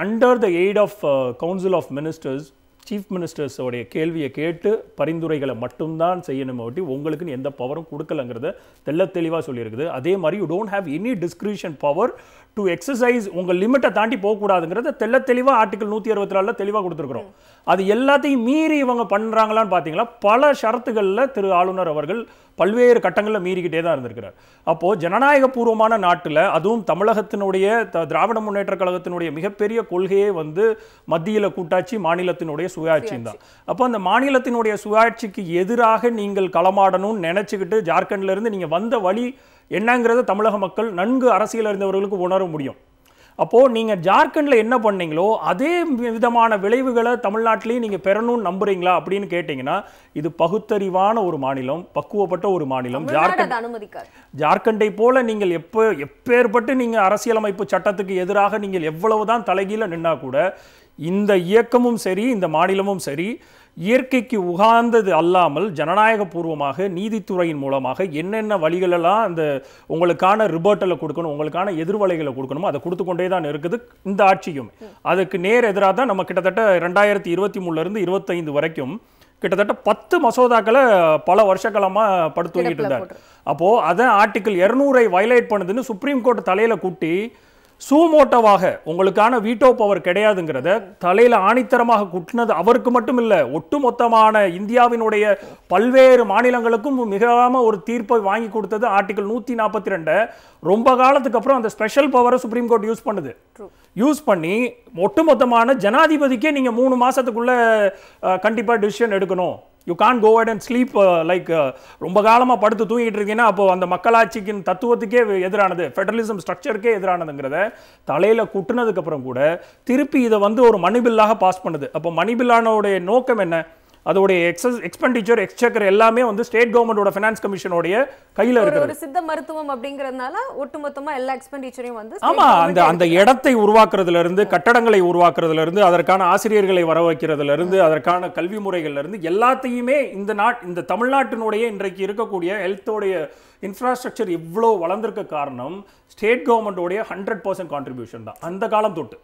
under the aid of council of ministers, chief மினிஸ்டர்ஸோடைய கேள்வியை கேட்டு பரிந்துரைகளை மட்டும்தான் செய்யணும், உங்களுக்குன்னு எந்த பவரும் கொடுக்கலங்கிறத தெளிவாக சொல்லியிருக்குது. அதே மாதிரி you don't have any discretion power to exercise உங்கள் லிமிட்டை தாண்டி போகக்கூடாதுங்கிறத தெளிவாக ஆர்டிகல் 164 தெளிவாக கொடுத்துருக்குறோம். அது எல்லாத்தையும் மீறி இவங்க பண்ணுறாங்களான்னு பார்த்தீங்களா, பல ஷரத்துகளில் திரு ஆளுநர் அவர்கள் பல்வேறு கட்டங்களில் மீறிக்கிட்டே தான் இருந்திருக்கிறார். அப்போது ஜனநாயக பூர்வமான நாட்டில், அதுவும் தமிழகத்தினுடைய திராவிட முன்னேற்ற கழகத்தினுடைய மிகப்பெரிய கொள்கையே வந்து மத்தியில் கூட்டாட்சி, மாநிலத்தினுடைய சுயாட்சியும் தான். அப்போ அந்த மாநிலத்தினுடைய சுயாட்சிக்கு எதிராக நீங்கள் களமாடணும்னு நினச்சிக்கிட்டு ஜார்க்கண்ட்லேருந்து நீங்கள் வந்த வழி என்னங்கிறத தமிழக மக்கள் நன்கு அரசியல் அறிந்தவர்களுக்கு உணர முடியும். அப்போது நீங்கள் ஜார்க்கண்டில் என்ன பண்ணீங்களோ அதே விதமான விளைவுகளை தமிழ்நாட்டிலையும் நீங்கள் பெறணும்னு நம்புறீங்களா அப்படின்னு கேட்டிங்கன்னா, இது பகுத்தறிவான ஒரு மாநிலம், பக்குவப்பட்ட ஒரு மாநிலம். ஜார்க்கண்டை போல நீங்கள் எப்பேற்பட்டு நீங்கள் அரசியலமைப்பு சட்டத்துக்கு எதிராக நீங்கள் எவ்வளவுதான் தலைகீழ நின்னா கூட இந்த இயக்கமும் சரி, இந்த மாநிலமும் சரி, இயற்கைக்கு உகார்ந்தது அல்லாமல் ஜனநாயக பூர்வமாக நீதித்துறையின் மூலமாக என்னென்ன வழிகளெல்லாம் அந்த உங்களுக்கான ரிபர்ட்டலை கொடுக்கணும், உங்களுக்கான எதிர்வலைகளை கொடுக்கணுமோ அதை கொடுத்து கொண்டே தான் இருக்குது இந்த ஆட்சியும். அதுக்கு நேர் எதிராக தான் நம்ம கிட்டத்தட்ட 2023 25 வரைக்கும் கிட்டத்தட்ட 10 மசோதாக்களை பல வருஷக்காலமாக படுத்துக்கிட்டு இருந்தார். அப்போது அதை ஆர்டிகிள் 200 வயலேட் பண்ணுதுன்னு சுப்ரீம் கோர்ட் தலையில் கூட்டி சூமோட்டோவாக உங்களுக்கான வீட்டோ பவர் கிடையாதுங்கிறத தலையில ஆணித்தரமாக குட்டினது அவருக்கு மட்டும் இல்ல, ஒட்டுமொத்தமான இந்தியாவினுடைய பல்வேறு மாநிலங்களுக்கும் மிகாம ஒரு தீர்ப்பை வாங்கி கொடுத்தது ஆர்டிகல் 142. ரொம்ப காலத்துக்கு அப்புறம் அந்த ஸ்பெஷல் பவரை சுப்ரீம் கோர்ட் யூஸ் பண்ணுது. யூஸ் பண்ணி ஒட்டுமொத்தமான ஜனாதிபதிக்கே நீங்க 3 மாசத்துக்குள்ள கண்டிப்பா டிசிஷன் எடுக்கணும், you can go at and sleep like ரொம்ப காலமாக படுத்து தூங்கிட்டு இருக்கீங்கன்னா அப்போ அந்த மக்களாட்சிக்கின் தத்துவத்துக்கே எதிரானது, ஃபெடரலிசம் ஸ்ட்ரக்சருக்கே எதிரானதுங்கிறத தலையில் குட்டுனதுக்கு அப்புறம் கூட திருப்பி இதை வந்து ஒரு மணி பில்லாக பாஸ் பண்ணுது. அப்போ மணி பில்லானோடைய நோக்கம் என்ன? அதோடைய எக்ஸ்பெண்டிச்சர், எக்ஸ்செக்கர் எல்லாமே வந்து ஸ்டேட் கவர்மெண்டோட ஃபைனான்ஸ் கமிஷனோட கையில இருக்கு. ஒரு சித்த மருத்துவம் அப்படிங்கறதுனால ஒட்டுமொத்தமா எல்லா எக்ஸ்பெண்டிச்சரையும் வந்து ஆமா, அந்த இடத்தை உருவாக்குறதுல இருந்து, கட்டடங்களை உருவாக்குறதுல இருந்து, அதற்கான ஆசிரியர்களை வர வைக்கிறதுல இருந்து, அதற்கான கல்வி முறைகள்ல இருந்து எல்லாத்தையுமே இந்த தமிழ்நாட்டினுடைய இன்றைக்கு இருக்கக்கூடிய ஹெல்த்தோடைய இன்ஃப்ராஸ்ட்ரக்சர் இவ்வளோ வளர்ந்திருக்க காரணம் ஸ்டேட் கவர்மெண்டோடைய 100% கான்ட்ரிபியூஷன் தான் அந்த காலம் தொட்டு.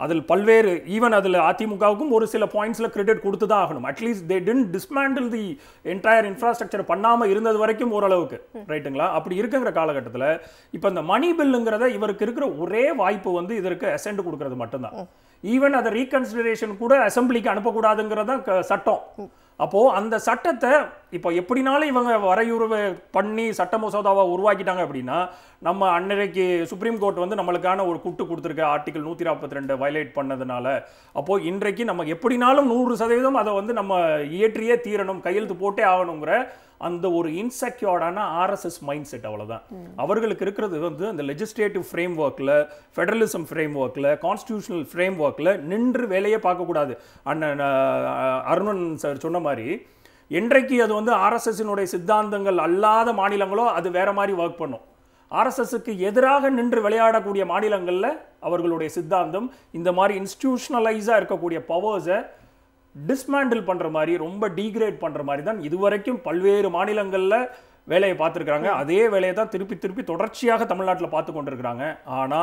அதில் பல்வேறு ஈவன் அதில் அதிமுகவுக்கும் ஒரு சில பாயிண்ட்ஸ்ல கிரெடிட் கொடுத்து தான் ஆகணும். At least they didn't dismantle the entire infrastructure பண்ணாம இருந்தது வரைக்கும் ஓரளவுக்கு ரைட்டுங்களா. அப்படி இருக்குங்கிற காலகட்டத்தில் இப்போ இந்த மணி பில்லுங்கிறத இவருக்கு இருக்கிற ஒரே வாய்ப்பு வந்து இதற்கு அசென்ட் கொடுக்கறது மட்டும்தான். ஈவன் அதை ரீகன்சிடரேஷன் கூட அசம்பிளிக்கு அனுப்பக்கூடாதுங்கிறதான் சட்டம். அப்போ அந்த சட்டத்தை இப்போ எப்படினாலும் இவங்க வரையுறவு பண்ணி சட்ட மசோதாவை உருவாக்கிட்டாங்க அப்படின்னா, நம்ம அன்னைக்கு சுப்ரீம் கோர்ட் வந்து நம்மளுக்கான ஒரு குட்டு கொடுத்துருக்க ஆர்டிகல் 142 வயலேட் பண்ணதுனால, அப்போ இன்றைக்கு நம்ம எப்படினாலும் 100% அதை வந்து நம்ம இயற்றியே தீரணும், கையெழுத்து போட்டே ஆகணுங்கிற அந்த ஒரு இன்செக்யூர்டான ஆர்எஸ்எஸ் மைண்ட் செட். அவ்வளவுதான் அவர்களுக்கு இருக்கிறது. வந்து அந்த லெஜிஸ்லேட்டிவ் ஃப்ரேம் ஒர்க்ல, ஃபெடரலிசம் ஃப்ரேம் ஒர்க்ல, கான்ஸ்டிடியூஷனல் ஃப்ரேம் ஒர்க்ல நின்று வேலையே பார்க்கக்கூடாது. அண்ணன் அருணன் சார் சொன்ன மாதிரி, என்றைக்கு அது வந்து ஆர்எஸ்எஸ்னுடைய சித்தாந்தங்கள் அல்லாத மாநிலங்களோ அது வேற மாதிரி ஒர்க் பண்ணும். ஆர்எஸ்எஸ்க்கு எதிராக நின்று விளையாடக்கூடிய மாநிலங்களில் அவர்களுடைய சித்தாந்தம் இந்த மாதிரி இன்ஸ்டிடியூஷனலைஸா இருக்கக்கூடிய பவர்ஸை டிஸ்மேண்டில் பண்ற மாதிரி, ரொம்ப டீக்ரேட் பண்ற மாதிரி தான் இதுவரைக்கும் பல்வேறு மாநிலங்கள்ல வேலையை பார்த்துருக்காங்க. அதே வேலையை தான் திருப்பி தொடர்ச்சியாக தமிழ்நாட்டில் பார்த்து கொண்டிருக்கிறாங்க. ஆனா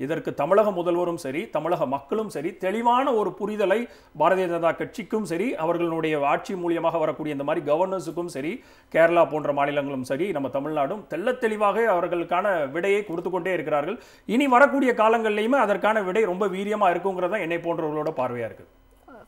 இதற்கு தமிழக முதல்வரும் சரி, தமிழக மக்களும் சரி, தெளிவான ஒரு புரிதலை பாரதிய ஜனதா கட்சிக்கும் சரி, அவர்களுடைய ஆட்சி மூலியமாக வரக்கூடிய இந்த மாதிரி கவர்னர்ஸுக்கும் சரி, கேரளா போன்ற மாநிலங்களும் சரி, நம்ம தமிழ்நாடும் தெளிவாக அவர்களுக்கான விடையை கொடுத்து கொண்டே இருக்கிறார்கள். இனி வரக்கூடிய காலங்களிலுமே அதற்கான விடை ரொம்ப வீரியமா இருக்குங்கிறதா என்னை போன்றவர்களோட பார்வையா இருக்கு.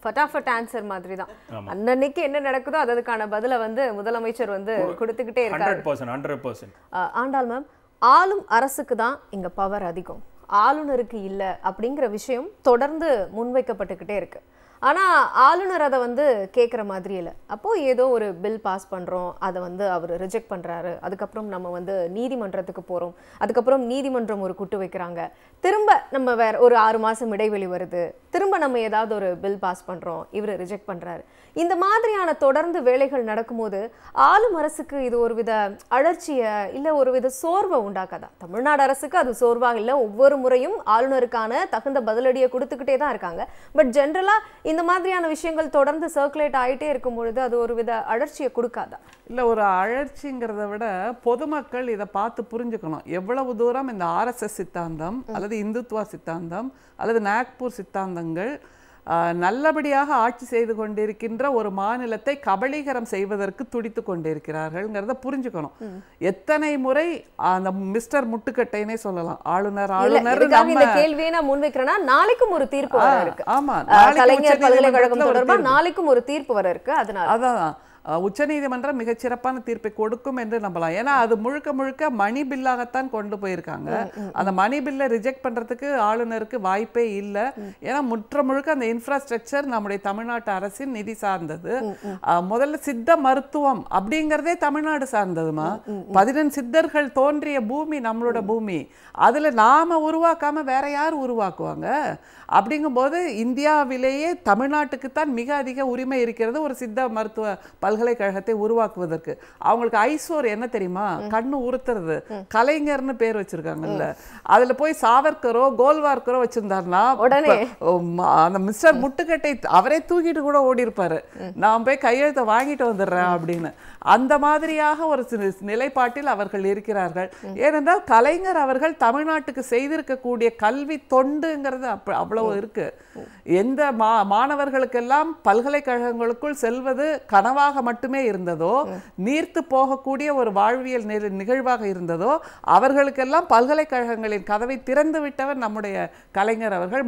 ஃபட்டாஃபட் ஆன்சர் மாதிரி தான். அன்னைக்கு என்ன நடக்குதோ அதுக்கான பதிலை வந்து முதலமைச்சர் வந்து கொடுத்துக்கிட்டே இருக்காரு. 100%. ஆண்டாள் மேம், ஆளும் அரசுக்கு தான் இங்க பவர் அதிகம், ஆளுநருக்கு இல்லை அப்படிங்கிற விஷயம் தொடர்ந்து முன்வைக்கப்பட்டுக்கிட்டே இருக்கு. ஆனால் ஆளுநர் அதை வந்து கேட்குற மாதிரி இல்லை. அப்போது ஏதோ ஒரு பில் பாஸ் பண்ணுறோம், அதை வந்து அவர் ரிஜெக்ட் பண்ணுறாரு, அதுக்கப்புறம் நம்ம வந்து நீதிமன்றத்துக்கு போகிறோம், அதுக்கப்புறம் நீதிமன்றம் ஒரு குட்டு வைக்கிறாங்க, திரும்ப நம்ம வேற ஒரு 6 மாதம் இடைவெளி வருது, திரும்ப நம்ம ஏதாவது ஒரு பில் பாஸ் பண்ணுறோம், இவர் ரிஜெக்ட் பண்ணுறாரு. இந்த மாதிரியான தொடர்ந்து வேலைகள் நடக்கும்போது ஆளும் அரசுக்கு இது ஒரு வித அழற்சியை இல்லை ஒரு வித சோர்வை உண்டாக்காதா? தமிழ்நாடு அரசுக்கு அது சோர்வாக இல்லை, ஒவ்வொரு முறையும் ஆளுநருக்கான தகுந்த பதிலடியை கொடுத்துக்கிட்டே தான் இருக்காங்க. பட் ஜென்ரலாக இந்த மாதிரியான விஷயங்கள் தொடர்ந்து சர்க்குலேட் ஆகிட்டே இருக்கும் பொழுது அது ஒரு வித அழற்சியை கொடுக்காதா? இல்லை, ஒரு அழற்சிங்கிறத விட பொதுமக்கள் இதை பார்த்து புரிஞ்சுக்கணும். எவ்வளவு தூரம் இந்த ஆர்எஸ்எஸ் சித்தாந்தம் அல்லது இந்துத்துவா சித்தாந்தம் அல்லது நாக்பூர் சித்தாந்தங்கள் நல்லபடியாக ஆட்சி செய்து கொண்டிருக்கின்ற ஒரு மாநிலத்தை கபளீகரம் செய்வதற்கு துடித்து கொண்டிருக்கிறார்கள்ங்கிறத புரிஞ்சுக்கணும். எத்தனை முறை அந்த மிஸ்டர் முட்டுக்கட்டைனே சொல்லலாம், ஆளுநர் இந்த கேள்வியை நான் முன்வைக்கிறேன்னா நாளைக்கும் ஒரு தீர்ப்பு வர இருக்கு. ஆமா, கலைஞர் பல்கலைக்கழகம் தொடர்பா நாளைக்கும் ஒரு தீர்ப்பு வர இருக்கு. அதனால அதான் உச்சநீதிமன்றம் மிகச்சிறப்பான தீர்ப்பை கொடுக்கும் என்று நம்பலாம். ஏன்னா அது முழுக்க முழுக்க மணி பில்லாகத்தான் கொண்டு போயிருக்காங்க. அந்த மணி பில்லை ரிஜெக்ட் பண்றதுக்கு ஆளுநருக்கு வாய்ப்பே இல்லை. ஏன்னா முழுக்க அந்த இன்ஃப்ராஸ்ட்ரக்சர் நம்முடைய தமிழ்நாட்டு அரசின் நிதி சார்ந்தது. முதல்ல சித்த மருத்துவம் அப்படிங்கிறதே தமிழ்நாடு சார்ந்ததுமா. 11 சித்தர்கள் தோன்றிய பூமி நம்மளோட பூமி. அதுல நாம உருவாக்காம வேற யார் உருவாக்குவாங்க? அப்படிங்கும்போது இந்தியாவிலேயே தமிழ்நாட்டுக்குத்தான் மிக அதிக உரிமை இருக்கிறது ஒரு சித்த மருத்துவ பல்கலைக்கழகத்தை உருவாக்குவதற்கு. அவங்களுக்கு ஐசோர் என்ன தெரியுமா? கண்ணு உறுத்துறது. கலைஞர்னு பேர் வச்சிருக்காங்கல்ல, அதுல போய் சாவர்கரோ கோல்வார்கரோ வச்சிருந்தாருன்னா அந்த மிஸ்டர் முட்டுக்கட்டை அவரே தூக்கிட்டு கூட ஓடி இருப்பாரு, நான் போய் கையெழுத்தை வாங்கிட்டு வந்துடுறேன் அப்படின்னு. அந்த மாதிரியாக ஒரு நிலைப்பாட்டில் அவர்கள் இருக்கிறார்கள். ஏனென்றால் கலைஞர் அவர்கள் தமிழ்நாட்டுக்கு செய்திருக்கக்கூடிய கல்வி தொண்டுங்கிறது அவ்வளவு இருக்கு. எந்த மாணவர்களுக்கெல்லாம் பல்கலைக்கழகங்களுக்குள் செல்வது கனவாக மட்டுமே இருந்ததோ, நீர்த்து போகக்கூடிய ஒரு வாழ்வியல் நிகழ்வாக இருந்ததோ, அவர்களுக்கெல்லாம் பல்கலைக்கழகங்களின் கதவை திறந்து விட்டவர் நம்முடைய கலைஞர் அவர்கள்.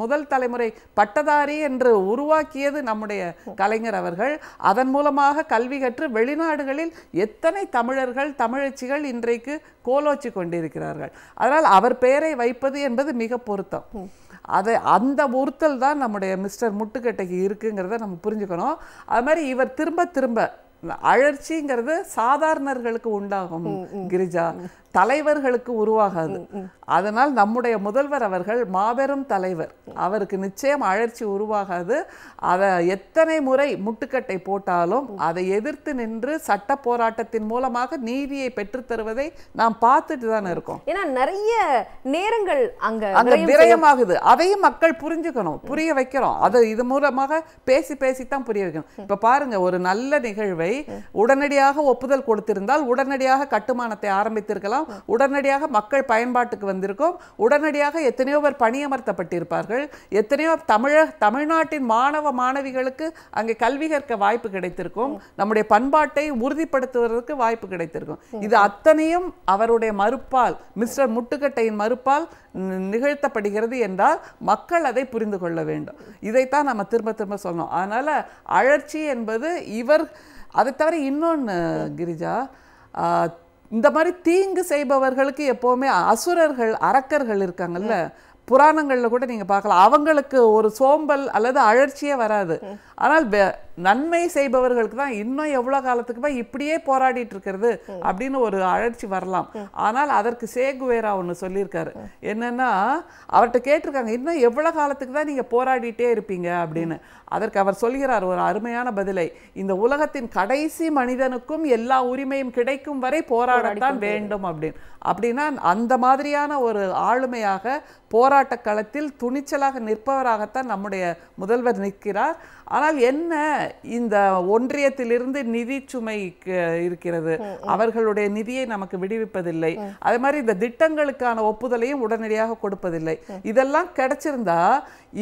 முதல் தலைமுறை பட்டதாரி என்று உருவாக்கியது நம்முடைய கலைஞர் அவர்கள். அதன் மூலமாக கல்வி கற்று வெளிநாடுகளில் எத்தனை தமிழர்கள் தமிழச்சிகள் இன்றைக்கு கோலோச்சி கொண்டிருக்கிறார்கள். அதனால் அவர் பெயரை வைப்பது என்பது மிக பொருத்தம். அந்த உறுத்தல் தான் நம்முடைய மிஸ்டர் முட்டுக்கட்டைக்கு இருக்குங்கிறத நம்ம புரிஞ்சுக்கணும். அது மாதிரி இவர் திரும்ப திரும்ப அழற்சிங்கிறது சாதாரணர்களுக்கு உண்டாகும் கிரிஜா, தலைவர்களுக்கு உருவாகாது. அதனால் நம்முடைய முதல்வர் அவர்கள் மாபெரும் தலைவர், அவருக்கு நிச்சயம் அழற்சி உருவாகாது. அதை எத்தனை முறை முட்டுக்கட்டை போட்டாலும் அதை எதிர்த்து நின்று சட்ட போராட்டத்தின் மூலமாக நீதியை பெற்றுத்தருவதை நாம் பார்த்துட்டு தானே இருக்கோம். ஏன்னா நிறைய நேரங்கள் அங்க விரயமாகுது. அதையும் மக்கள் புரிஞ்சுக்கணும், புரிய வைக்கிறோம். அதை இது மூலமாக பேசித்தான் புரிய வைக்கணும். இப்ப பாருங்க, ஒரு நல்ல நிகழ்வை உடனடியாக ஒப்புதல் கொடுத்திருந்தால் உடனடியாக கட்டுமானத்தை ஆரம்பித்திருக்கலாம், உடனடியாக மக்கள் பயன்பாட்டுக்கு வந்திருக்கும், உடனடியாக எத்தனையோ பேர் பணியமர்த்தப்பட்டிருப்பார்கள், எத்தனையோ தமிழ்நாட்டின் மாணவ மாணவிகளுக்கு அங்கே கல்வி கற்க வாய்ப்பு கிடைத்திருக்கும், நம்முடைய பண்பாட்டை உறுதிப்படுத்துவதற்கு வாய்ப்பு கிடைத்திருக்கும். இது அத்தனையும் அவருடைய மறுப்பால், மிஸ்டர் முட்டுக்கட்டையின் மறுப்பால் நிகழ்த்தப்படுகிறது என்றால் மக்கள் அதை புரிந்து கொள்ள வேண்டும். இதைத்தான் நம்ம திரும்ப திரும்ப சொன்னோம். அதனால அழற்சி என்பது இவர். அதை தவிர இன்னொன்று கிரிஜா, இந்த மாதிரி தீங்கு செய்பவர்களுக்கு எப்போவுமே அசுரர்கள் அரக்கர்கள் இருக்காங்கல்ல, புராணங்களில் கூட நீங்கள் பார்க்கலாம், அவங்களுக்கு ஒரு சோம்பல் அல்லது அழற்சியே வராது. ஆனால் நன்மை செய்பவர்களுக்கு தான் இன்னும் எவ்வளோ காலத்துக்கு இப்படியே போராடிட்டு இருக்கிறது அப்படின்னு ஒரு அழற்சி வரலாம். ஆனால் அதற்கு சேகுவேரா ஒன்று சொல்லியிருக்காரு. என்னன்னா, அவர்கிட்ட கேட்டிருக்காங்க, இன்னும் எவ்வளோ காலத்துக்கு தான் நீங்கள் போராடிட்டே இருப்பீங்க அப்படின்னு. அதற்கு அவர் சொல்கிறார் ஒரு அருமையான பதிலை, இந்த உலகத்தின் கடைசி மனிதனுக்கும் எல்லா உரிமையும் கிடைக்கும் வரை போராடத்தான் வேண்டும் அப்படின்னு. அப்படின்னா அந்த மாதிரியான ஒரு ஆளுமையாக போராட்ட களத்தில் துணிச்சலாக நிற்பவராகத்தான் நம்முடைய முதல்வர் நிற்கிறார். ஆனால் என்ன, இந்த ஒன்றியத்திலிருந்து நிதி சுமை இருக்கிறது, அவர்களுடைய நிதியை நமக்கு விடுவிப்பதில்லை. அதே மாதிரி இந்த திட்டங்களுக்கான ஒப்புதலையும் உடனடியாக கொடுப்பதில்லை. இதெல்லாம் கிடைச்சிருந்தா,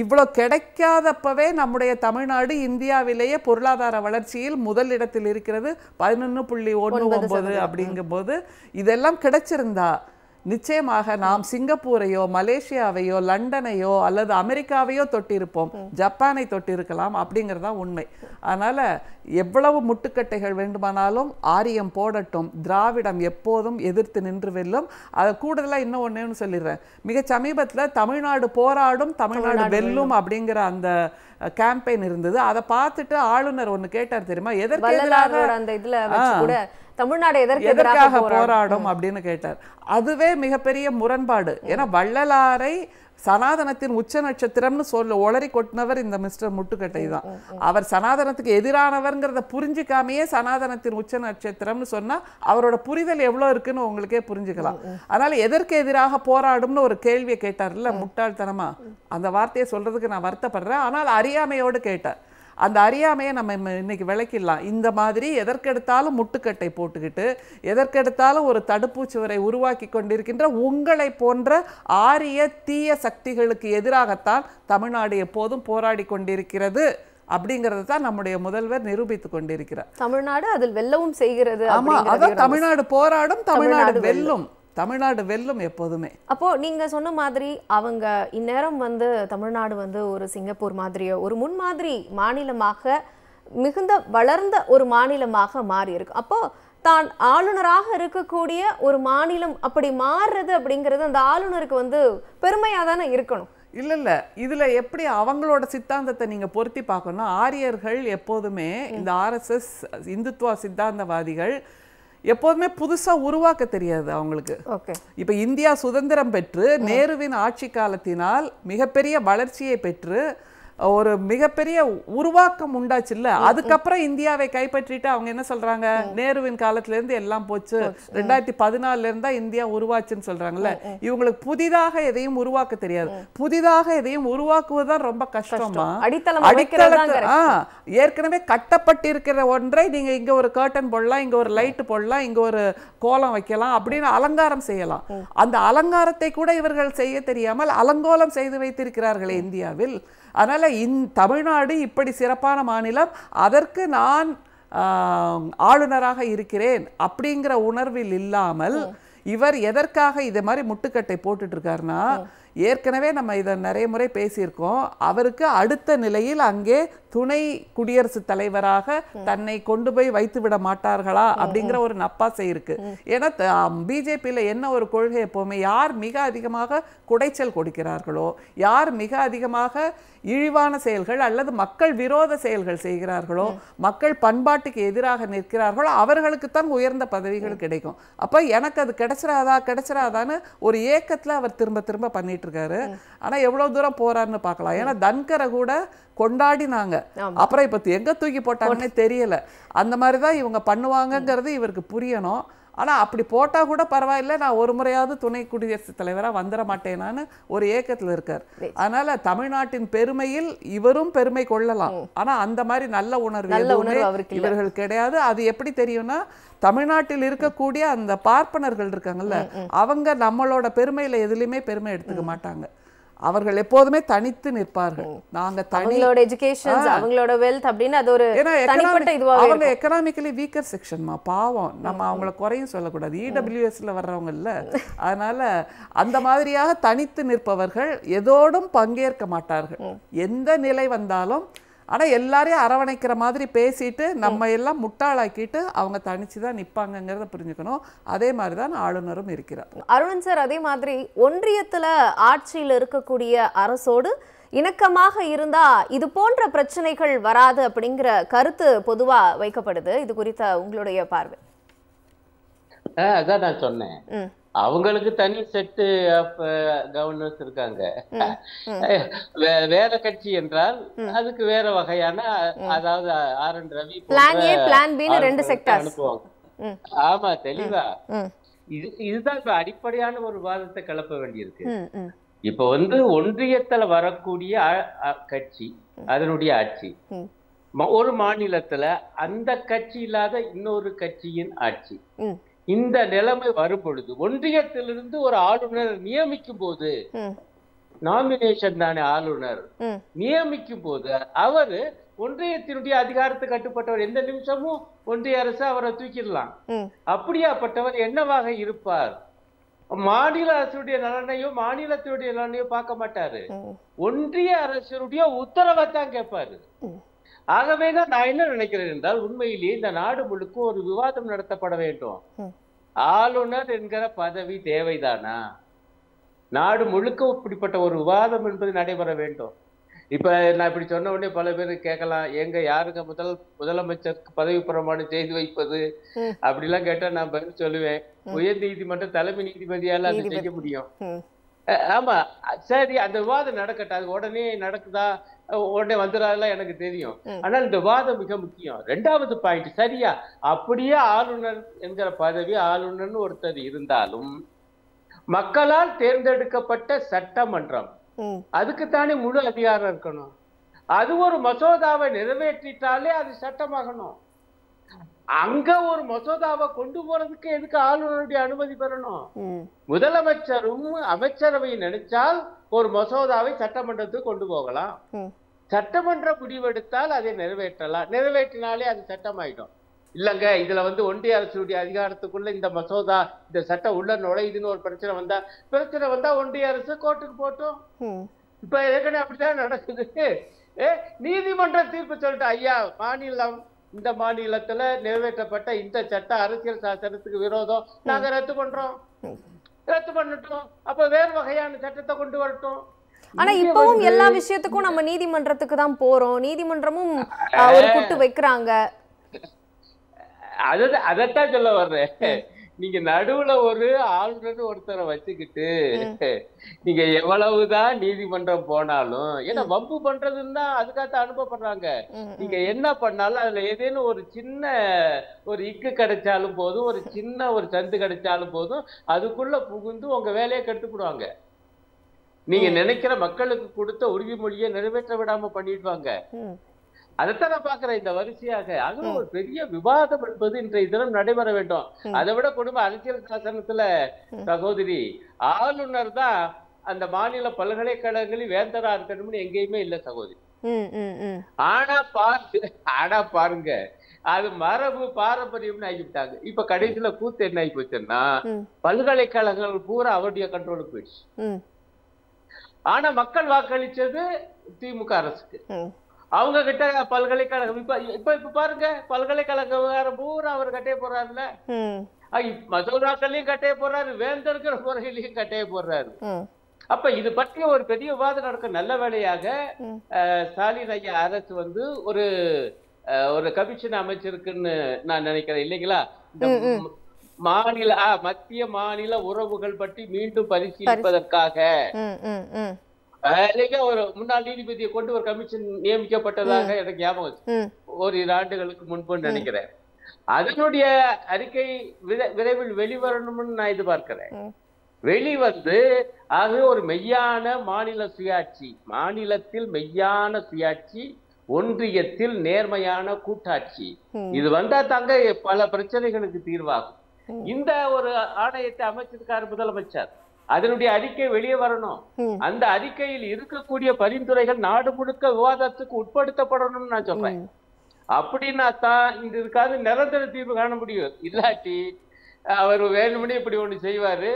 இவ்வளோ கிடைக்காதப்பவே நம்முடைய தமிழ்நாடு இந்தியாவிலேயே பொருளாதார வளர்ச்சியில் முதலிடத்தில் இருக்கிறது, 11.19 அப்படிங்கும்போது இதெல்லாம் கிடைச்சிருந்தா நிச்சயமாக நாம் சிங்கப்பூரையோ மலேசியாவையோ லண்டனையோ அல்லது அமெரிக்காவையோ தொட்டிருப்போம், ஜப்பானை தொட்டிருக்கலாம் அப்படிங்கிறதான் உண்மை. அதனால எவ்வளவு முட்டுக்கட்டைகள் வேண்டுமானாலும் ஆரியம் போடட்டும், திராவிடம் எப்போதும் எதிர்த்து நின்று வெல்லும். அதை கூடுதலாக இன்னும் ஒன்னேன்னு சொல்லிடுறேன், மிக சமீபத்தில் தமிழ்நாடு போராடும் தமிழ்நாடு வெல்லும் அப்படிங்கிற அந்த கேம்பெயின் இருந்தது. அதை பார்த்துட்டு ஆளுநர் ஒன்று கேட்டார் தெரியுமா, எதற்காக போராடும் அப்படின்னு கேட்டார். அதுவே மிகப்பெரிய முரண்பாடு. ஏன்னா வள்ளலாரை சனாதனத்தின் உச்ச நட்சத்திரம்னு ஒளரி கொட்டினவர் இந்த மிஸ்டர் முட்டுக்கட்டை தான். அவர் சனாதனத்துக்கு எதிரானவர்ங்கிறத புரிஞ்சுக்காமையே சனாதனத்தின் உச்ச நட்சத்திரம்னு சொன்னா அவரோட புரிதல் எவ்வளவு இருக்குன்னு உங்களுக்கே புரிஞ்சுக்கலாம். அதனால எதற்கு எதிராக போராடும்னு ஒரு கேள்வியை கேட்டார்ல முட்டாள்தனமா, அந்த வார்த்தையை சொல்றதுக்கு நான் வருத்தப்படுறேன். ஆனால் அறியாமையோடு கேட்டார். அந்த அறியாமையை நம்ம இன்னைக்கு விளக்கிடலாம். இந்த மாதிரி எதற்கெடுத்தாலும் முட்டுக்கட்டை போட்டுக்கிட்டு எதற்கெடுத்தாலும் ஒரு தடுப்பூச்சுவரை உருவாக்கி கொண்டிருக்கின்ற உங்களை போன்ற ஆரிய தீய சக்திகளுக்கு எதிராகத்தான் தமிழ்நாடு எப்போதும் போராடி கொண்டிருக்கிறது அப்படிங்கறது தான் நம்முடைய முதல்வர் நிரூபித்துக் கொண்டிருக்கிறார். தமிழ்நாடு அதில் வெல்லவும் செய்கிறது. ஆமா, அதான் தமிழ்நாடு போராடும், தமிழ்நாடு வெல்லும், தமிழ்நாடு வெல்லும் எப்போதுமே. அப்போ நீங்க சொன்ன மாதிரி அவங்க இந்நேரம் தமிழ்நாடு ஒரு சிங்கப்பூர் மாதிரியோ ஒரு முன்மாதிரி மாநிலமாக மிகுந்த வளர்ந்த ஒரு மாநிலமாக மாறி இருக்கு. அப்போ தான் ஆளுநராக இருக்கக்கூடிய ஒரு மாநிலம் அப்படி மாறுறது அப்படிங்கிறது அந்த ஆளுநருக்கு பெருமையா தானே இருக்கணும். இல்ல இதுல எப்படி அவங்களோட சித்தாந்தத்தை நீங்க பொருத்தி பார்க்கணும். ஆரியர்கள் எப்போதுமே இந்த RSS இந்துத்துவ சித்தாந்தவாதிகள் எப்போதுமே புதுசா உருவாக்க தெரியாது அவங்களுக்கு. இப்ப இந்தியா சுதந்திரம் பெற்று நேருவின் ஆட்சி காலத்தினால் மிகப்பெரிய வளர்ச்சியை பெற்று ஒரு மிகப்பெரிய உருவாக்கம் உண்டாச்சு இல்ல. அதுக்கப்புறம் இந்தியாவை கைப்பற்றிட்டு அவங்க என்ன சொல்றாங்க, நேருவின் காலத்துல இருந்து எல்லாம் போச்சு, 2014 இருந்தா இந்தியா உருவாச்சுன்னு சொல்றாங்கல்ல. இவங்களுக்கு புதிதாக எதையும் உருவாக்க தெரியாது. புதிதாக எதையும் உருவாக்குவதுதான் ரொம்ப கஷ்டமா. ஏற்கனவே கட்டப்பட்டிருக்கிற ஒன்றை நீங்க இங்க ஒரு கர்டன் போடலாம், இங்க ஒரு லைட் போடலாம், இங்க ஒரு கோலம் வைக்கலாம் அப்படின்னு அலங்காரம் செய்யலாம். அந்த அலங்காரத்தை கூட இவர்கள் செய்ய தெரியாமல் அலங்கோலம் செய்து வைத்திருக்கிறார்களே இந்தியாவில். அதனால தமிழ்நாடு இப்படி சிறப்பான மாநிலம், அதற்கு நான் ஆளுநராக இருக்கிறேன் அப்படிங்கிற உணர்வில் இல்லாமல் இவர் எதற்காக இதை மாதிரி முட்டுக்கட்டை போட்டுட்டு இருக்காருன்னா, ஏற்கனவே நம்ம இதை நிறைய முறை பேசியிருக்கோம், அவருக்கு அடுத்த நிலையில் அங்கே துணை குடியரசுத் தலைவராக தன்னை கொண்டு போய் வைத்து விட மாட்டார்களா அப்படிங்கிற ஒரு நப்பாசை இருக்கு. ஏன்னா பிஜேபியில் என்ன ஒரு கொள்கை, எப்போவுமே யார் மிக அதிகமாக குடைச்சல் கொடுக்கிறார்களோ, யார் மிக அதிகமாக இழிவான செயல்கள் அல்லது மக்கள் விரோத செயல்கள் செய்கிறார்களோ, மக்கள் பண்பாட்டுக்கு எதிராக நிற்கிறார்களோ, அவர்களுக்குத்தான் உயர்ந்த பதவிகள் கிடைக்கும். அப்ப எனக்கு அது கிடைச்சிராதான்னு ஒரு ஏக்கத்துல அவர் திரும்ப திரும்ப பண்ணிட்டு இருக்காரு. ஆனா எவ்வளவு தூரம் போறாருன்னு பார்க்கலாம். ஏன்னா தன்கரை கூட கொண்டாடினாங்க, அப்புறம் இப்ப எங்க தூக்கி போட்டாங்கன்னே தெரியல. அந்த மாதிரிதான் இவங்க பண்ணுவாங்கங்கிறது இவருக்கு புரியணும். ஆனா அப்படி போட்டா கூட பரவாயில்ல, நான் ஒரு முறையாவது துணை குடியரசுத் தலைவரா வந்துட மாட்டேனான்னு ஒரு ஏக்கத்துல இருக்கார். அதனால தமிழ்நாட்டின் பெருமையில் இவரும் பெருமை கொள்ளலாம், ஆனா அந்த மாதிரி நல்ல உணர்வு இவர்கள் கிடையாது. அது எப்படி தெரியும்னா, தமிழ்நாட்டில் இருக்கக்கூடிய அந்த பார்ப்பனர்கள் இருக்காங்கல்ல, அவங்க நம்மளோட பெருமையில எதுலையுமே பெருமை எடுத்துக்க மாட்டாங்க. அவர்கள் எப்போதுமே தனித்து நிற்பார்கள். நாங்க அவங்களோட எஜுகேஷன், அவங்களோட வெல்த் அப்படின்னு அது ஒரு தனிப்பட்ட இதுவாக அவங்க எகனாமிக்கலி வீக்கர் செக்ஷன்மா, பாவம். நம்ம அவங்கள குறையும் சொல்லக்கூடாது, இடபிள்யூஎஸ்ல வர்றவங்க இல்ல. அதனால அந்த மாதிரியாக தனித்து நிற்பவர்கள் எதோடும் பங்கேற்க மாட்டார்கள், எந்த நிலை வந்தாலும். ஆனா எல்லாரையும் அரவணைக்கிற மாதிரி பேசிட்டு நம்ம எல்லாம் முட்டாளாக்கிட்டு அவங்க தனிச்சுதான் நிப்பாங்கங்கிறத புரிஞ்சுக்கணும். அதே மாதிரிதான் ஆளுநரும் இருக்கிறார். அருணன் சார், அதே மாதிரி ஒன்றியத்துல ஆட்சியில் இருக்கக்கூடிய அரசோடு இணக்கமாக இருந்தா இது போன்ற பிரச்சனைகள் வராது அப்படிங்கிற கருத்து பொதுவா வைக்கப்படுது. இது குறித்த உங்களுடைய பார்வை? அதான் நான் சொன்னேன், அவங்களுக்கு தனி செட்டு ஆஃப் கவர்னர்ஸ் இருக்காங்க. வேற கட்சி என்றால் அதுக்கு வேற வகையான, அதாவது RN ரவி அனுப்புவாங்க. ஆமா, தெளிவா. இதுதான் இப்ப அடிப்படையான ஒரு வாதத்தை கிளப்ப வேண்டியிருக்கு. இப்ப ஒன்றியத்துல வரக்கூடிய கட்சி, அதனுடைய ஆட்சி, ஒரு மாநிலத்துல அந்த கட்சி இல்லாத இன்னொரு கட்சியின் ஆட்சி, இந்த நிலைமை வரும் பொழுது ஒன்றியத்திலிருந்து ஒரு ஆளுநர் நியமிக்கும் போது, நாமினேஷன் தானே ஆளுநர், நியமிக்கும் போது அவரு ஒன்றியத்தினுடைய அதிகாரத்துக்கு கட்டுப்பட்டவர். எந்த நிமிஷமும் ஒன்றிய அரசு அவரை தூக்கிடலாம். அப்படியாப்பட்டவர் என்னவாக இருப்பார்? மாநில அரசுடைய நலனையோ மாநிலத்தினுடைய நலனையோ பார்க்க மாட்டாரு, ஒன்றிய அரசுடைய உத்தரவை தான் கேட்பாரு. ஆகவேதான் நான் என்ன நினைக்கிறேன் என்றால், உண்மையிலேயே இந்த நாடு முழுக்க ஒரு விவாதம் நடத்தப்பட வேண்டும். ஆளுநர் என்கிற பதவி தேவைதானா? நாடு முழுக்க இப்படிப்பட்ட ஒரு விவாதம் என்பது நடைபெற வேண்டும். இப்ப நான் இப்படி சொன்ன உடனே பல பேர் கேட்கலாம், எங்க யாருங்க முதலமைச்சருக்கு பதவி பிரமாணம் செய்து வைப்பது அப்படிலாம் கேட்டா நான் பதில் சொல்லுவேன், உயர் நீதிமன்ற தலைமை நீதிபதியால அது செய்ய முடியும். ஆமா, சரி, அந்த விவாதம் நடக்கட்டும். அது உடனே நடக்குதா, உடனே வந்துடாதெல்லாம் எனக்கு தெரியும். ஆனால் இந்த விவாதம் மிக முக்கியம். 2வது பாயிண்ட், சரியா, அப்படியே ஆளுநர் என்கிற பதவி, ஆளுநர்னு ஒருத்தர் இருந்தாலும் மக்களால் தேர்ந்தெடுக்கப்பட்ட சட்டமன்றம், அதுக்குத்தானே முழு அதிகாரம் இருக்கணும். அது ஒரு மசோதாவை நிறைவேற்றிட்டாலே அது சட்டமாகணும். அங்க ஒரு மசோதாவை கொண்டு போறதுக்கு எதுக்கு ஆளுநருடைய அனுமதி பெறணும்? முதலமைச்சரும் அமைச்சரவையும் நினைச்சால் ஒரு மசோதாவை சட்டமன்றத்துக்கு கொண்டு போகலாம். சட்டமன்ற முடிவெடுத்தால் அதை நிறைவேற்றலாம். நிறைவேற்றினாலே அது சட்டமாயிடும். இல்லங்க இதுல ஒன்றிய அரசுடைய அதிகாரத்துக்குள்ள இந்த மசோதா இந்த சட்டம் உள்ள நுழையுதுன்னு ஒரு பிரச்சனை வந்தா ஒன்றிய அரசு கோர்ட்டுக்கு போட்டோம். இப்ப ஏற்கனவே அப்படித்தான் நடக்குது. நீதிமன்ற தீர்ப்பு சொல்லிட்டு ஐயா மாநிலம் இந்த மாநிலத்துல நிறைவேற்றப்பட்ட இந்த சட்டம் அரசியல் சாசனத்துக்கு விரோதம், நாங்க ரத்து பண்ணட்டும். அப்ப வேறு வகையான சட்டத்தை கொண்டு வரட்டும். ஆனா இப்பவும் எல்லா விஷயத்துக்கும் நம்ம நீதிமன்றத்துக்கு தான் போறோம். நீதிமன்றமும் ஒரு குட்டு வைக்கிறாங்க. அதத்தான் சொல்ல வர்றேன். நீங்க நடுவுல ஒரு ஆளுநர் ஒருத்தரை வச்சுக்கிட்டு நீங்க எவ்வளவுதான் நீதிமன்றம் போனாலும், ஏன்னா வம்பு பண்றதுன்னா அதுக்காக அனுப்பப்படுறாங்க. நீங்க என்ன பண்ணாலும் அதுல ஏதேனும் ஒரு சின்ன ஒரு இக்கு கிடைச்சாலும் போதும், ஒரு சின்ன ஒரு சந்து கிடைச்சாலும் போதும், அதுக்குள்ள புகுந்து உங்க வேலையை கெடுத்துப்படுவாங்க. நீங்க நினைக்கிற மக்களுக்கு கொடுத்த உறுதிமொழியை நிறைவேற்ற விடாம பண்ணிடுவாங்க. அதைத்தான் நான் பாக்குறேன் இந்த வரிசையாக. அதுல ஒரு பெரிய விவாதம் என்பது இன்றைய தினம் நடைபெற வேண்டும். அதை விட குடும்ப அரசியல் சாசனத்துல சகோதரி ஆளுநர் தான் அந்த மாநில பல்கலைக்கழகங்களில் வேந்தரா இருக்கணும்னு எங்கேயுமே இல்ல சகோதரி. ஆனா பாருங்க அது மரபு பாரம்பரியம்னு ஆகிவிட்டாங்க. இப்ப கடைசியில கூத்து என்ன ஆகி போச்சுன்னா பல்கலைக்கழகங்கள் பூரா அவருடைய கண்ட்ரோலுக்கு போயிடுச்சு. ஆனா மக்கள் வாக்களிச்சது திமுக அரசுக்கு. அவங்க கிட்ட பல்கலைக்கழகம் இப்ப பாருங்க பல்கலைக்கழகம் பூரா அவர் கட்டைய போறாருல்ல, மசோதாக்கள்லயும் கட்டைய போறாரு, வேந்தருக்கிற முறையிலையும் கட்டைய போடுறாரு. அப்ப இது பற்றி ஒரு பெரிய விவாதம் நடக்க நல்ல வேளையாக ஸ்டாலின் ஐயா அரசு ஒரு கமிஷன் அமைச்சிருக்குன்னு நான் நினைக்கிறேன் இல்லைங்களா? இந்த மத்திய மாநில உறவுகள் பற்றி மீண்டும் பரிசீலிப்பதற்காக ஒரு முன்னாள் நீதிபதியை கொண்டு ஒரு கமிஷன் நியமிக்கப்பட்டதாக எனக்கு ஞாபகம் ஒரு 2 ஆண்டுகளுக்கு முன்பு நினைக்கிறேன். அதனுடைய அறிக்கை விரைவில் வெளிவரணும்னு நான் எதிர்பார்க்கிறேன். வெளிவந்து ஆகவே ஒரு மெய்யான மாநில சுயாட்சி, மாநிலத்தில் மெய்யான சுயாட்சி, ஒன்றியத்தில் நேர்மையான கூட்டாட்சி, இது வந்தா தாங்க பல பிரச்சனைகளுக்கு தீர்வாகும். இந்த ஒரு ஆணையத்தை அமைச்சிருக்காரு முதலமைச்சர். அதனுடைய அறிக்கை வெளியே வரணும். அந்த அறிக்கையில் இருக்கக்கூடிய பரிந்துரைகள் நாடு முழுக்க விவாதத்துக்கு உட்படுத்தப்படணும்னு நான் சொல்றேன். அப்படின்னா தான் இதுக்காக நிரந்தர தீர்வு காண முடியும். இல்லாட்டி அவர் வேணும்னே இப்படி ஒண்ணு செய்வாரு.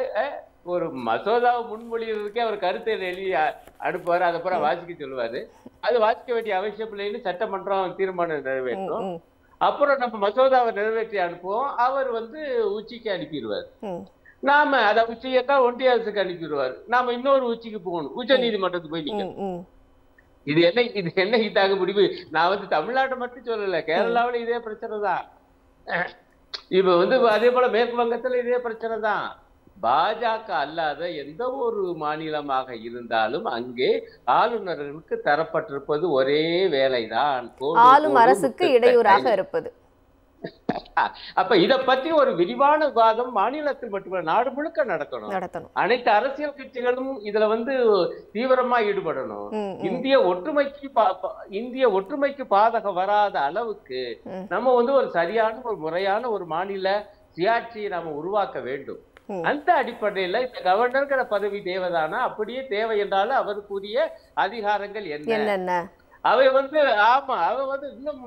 ஒரு மசோதாவை முன்மொழிகிறதுக்கே அவர் கருத்தை எழுதி அனுப்புவாரு, அதை பூரா வாசிக்க சொல்லுவாரு. அது வாசிக்க வேண்டிய அவசியம் இல்லைன்னு சட்டமன்றம் தீர்மானம் நிறைவேற்றும். அப்புறம் நம்ம மசோதாவை நிறைவேற்றி அனுப்புவோம். அவர் உச்சிக்கு அனுப்பிடுவார். நாம அதை உச்சியத்தான் ஒன்றிய அரசுக்கு அனுப்பிடுவார். நாம இன்னொரு உச்சிக்கு போகணும், உச்ச நீதிமன்றத்துக்கு போய் நிக்கணும். இது என்ன இதாக முடிவு? நான் தமிழ்நாட்டை மட்டும் சொல்லல, கேரளாவில் இதே பிரச்சனை தான். இப்ப அதே போல மேற்கு வங்கத்துல இதே பிரச்சனை தான். பாஜக அல்லாத எந்த ஒரு மாநிலமாக இருந்தாலும் அங்கே ஆளுநர்களுக்கு தரப்பட்டிருப்பது ஒரே வேலைதான், ஆளும் அரசுக்கு இடையூறாக இருப்பது. அப்ப இத பத்தி ஒரு விரிவான விவாதம் மாநிலத்தில் மட்டுமல்ல நாடு முழுக்க நடக்கணும். அனைத்து அரசியல் கட்சிகளும் இதுல தீவிரமா ஈடுபடணும். இந்திய ஒற்றுமைக்கு பாதகம் வராத அளவுக்கு நம்ம ஒரு சரியான ஒரு முறையான ஒரு மாநில சுயாட்சியை நாம உருவாக்க வேண்டும். அந்த அடிப்படையில இந்த கவர்னர்கிற பதவி தேவைதானா? அப்படியே தேவை என்றாலும் அவருக்குரிய அதிகாரங்கள் என்ன? அவை ஆமா அவை இன்னும்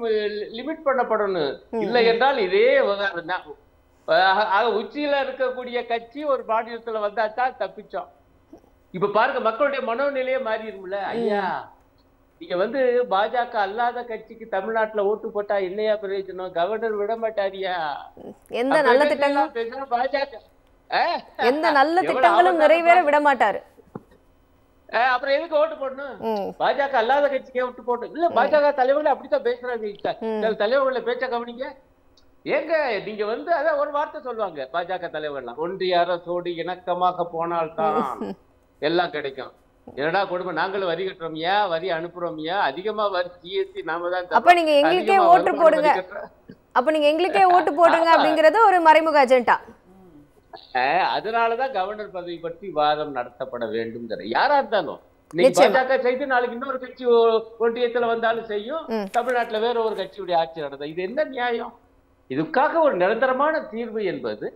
லிமிட் பண்ணப்படணும். இல்லை என்றால் இதே உச்சியில இருக்கக்கூடிய கட்சி ஒரு மாநிலத்துல வந்தாத்தான் தப்பிச்சோம். இப்ப பாருங்க மக்களுடைய மனோநிலையே மாறிடும்ல. ஐயா நீங்க பாஜக அல்லாத கட்சிக்கு தமிழ்நாட்டுல ஓட்டு போட்டா என்னையா பிரயோஜனம்? கவர்னர் விட மாட்டாரியா? எந்த நல்ல திட்டங்களும் பாஜக எந்த நல்ல திட்டங்களும் நிறைவேற விட மாட்டாரு. அப்புறம் எதுக்கு ஓட்டு போடணும்? பாஜக அல்லாத கட்சிக்கே ஓட்டு போட்டோம். இல்ல பாஜக தலைவர்கள் அப்படித்தான் பேசுறாங்க. தலைவர்களை பேச்ச கவனிங்க. ஏங்க நீங்க அதான் ஒரு வார்த்தை சொல்லுவாங்க பாஜக தலைவர்கள்லாம், ஒன்றிய அரசோடு இணக்கமாக போனால்தான் எல்லாம் கிடைக்கும். என்னடா குடும்பம், நாங்களும் வரி கட்டுறோம்யா, வரி அனுப்புறோம்யா, அதிகமா வரி ஜிஎஸ்டி நாம தான். அப்ப நீங்க எங்களுக்கே ஓட்டு போடுங்க, அப்படிங்கறது ஒரு மறைமுக அஜெண்டா. அதனாலதான் கவர்னர் பதவி பற்றி விவாதம் நடத்தப்பட வேண்டும். யாரா இருந்தாலும் இன்னைக்கு பாஜக செய்து நாளைக்கு இன்னொரு கட்சி ஒன்றியத்துல வந்தாலும் செய்யும், தமிழ்நாட்டுல வேற ஒரு கட்சியுடைய ஆட்சி நடந்தது. இது என்ன நியாயம்? இதுக்காக ஒரு நிரந்தரமான தீர்வு என்பது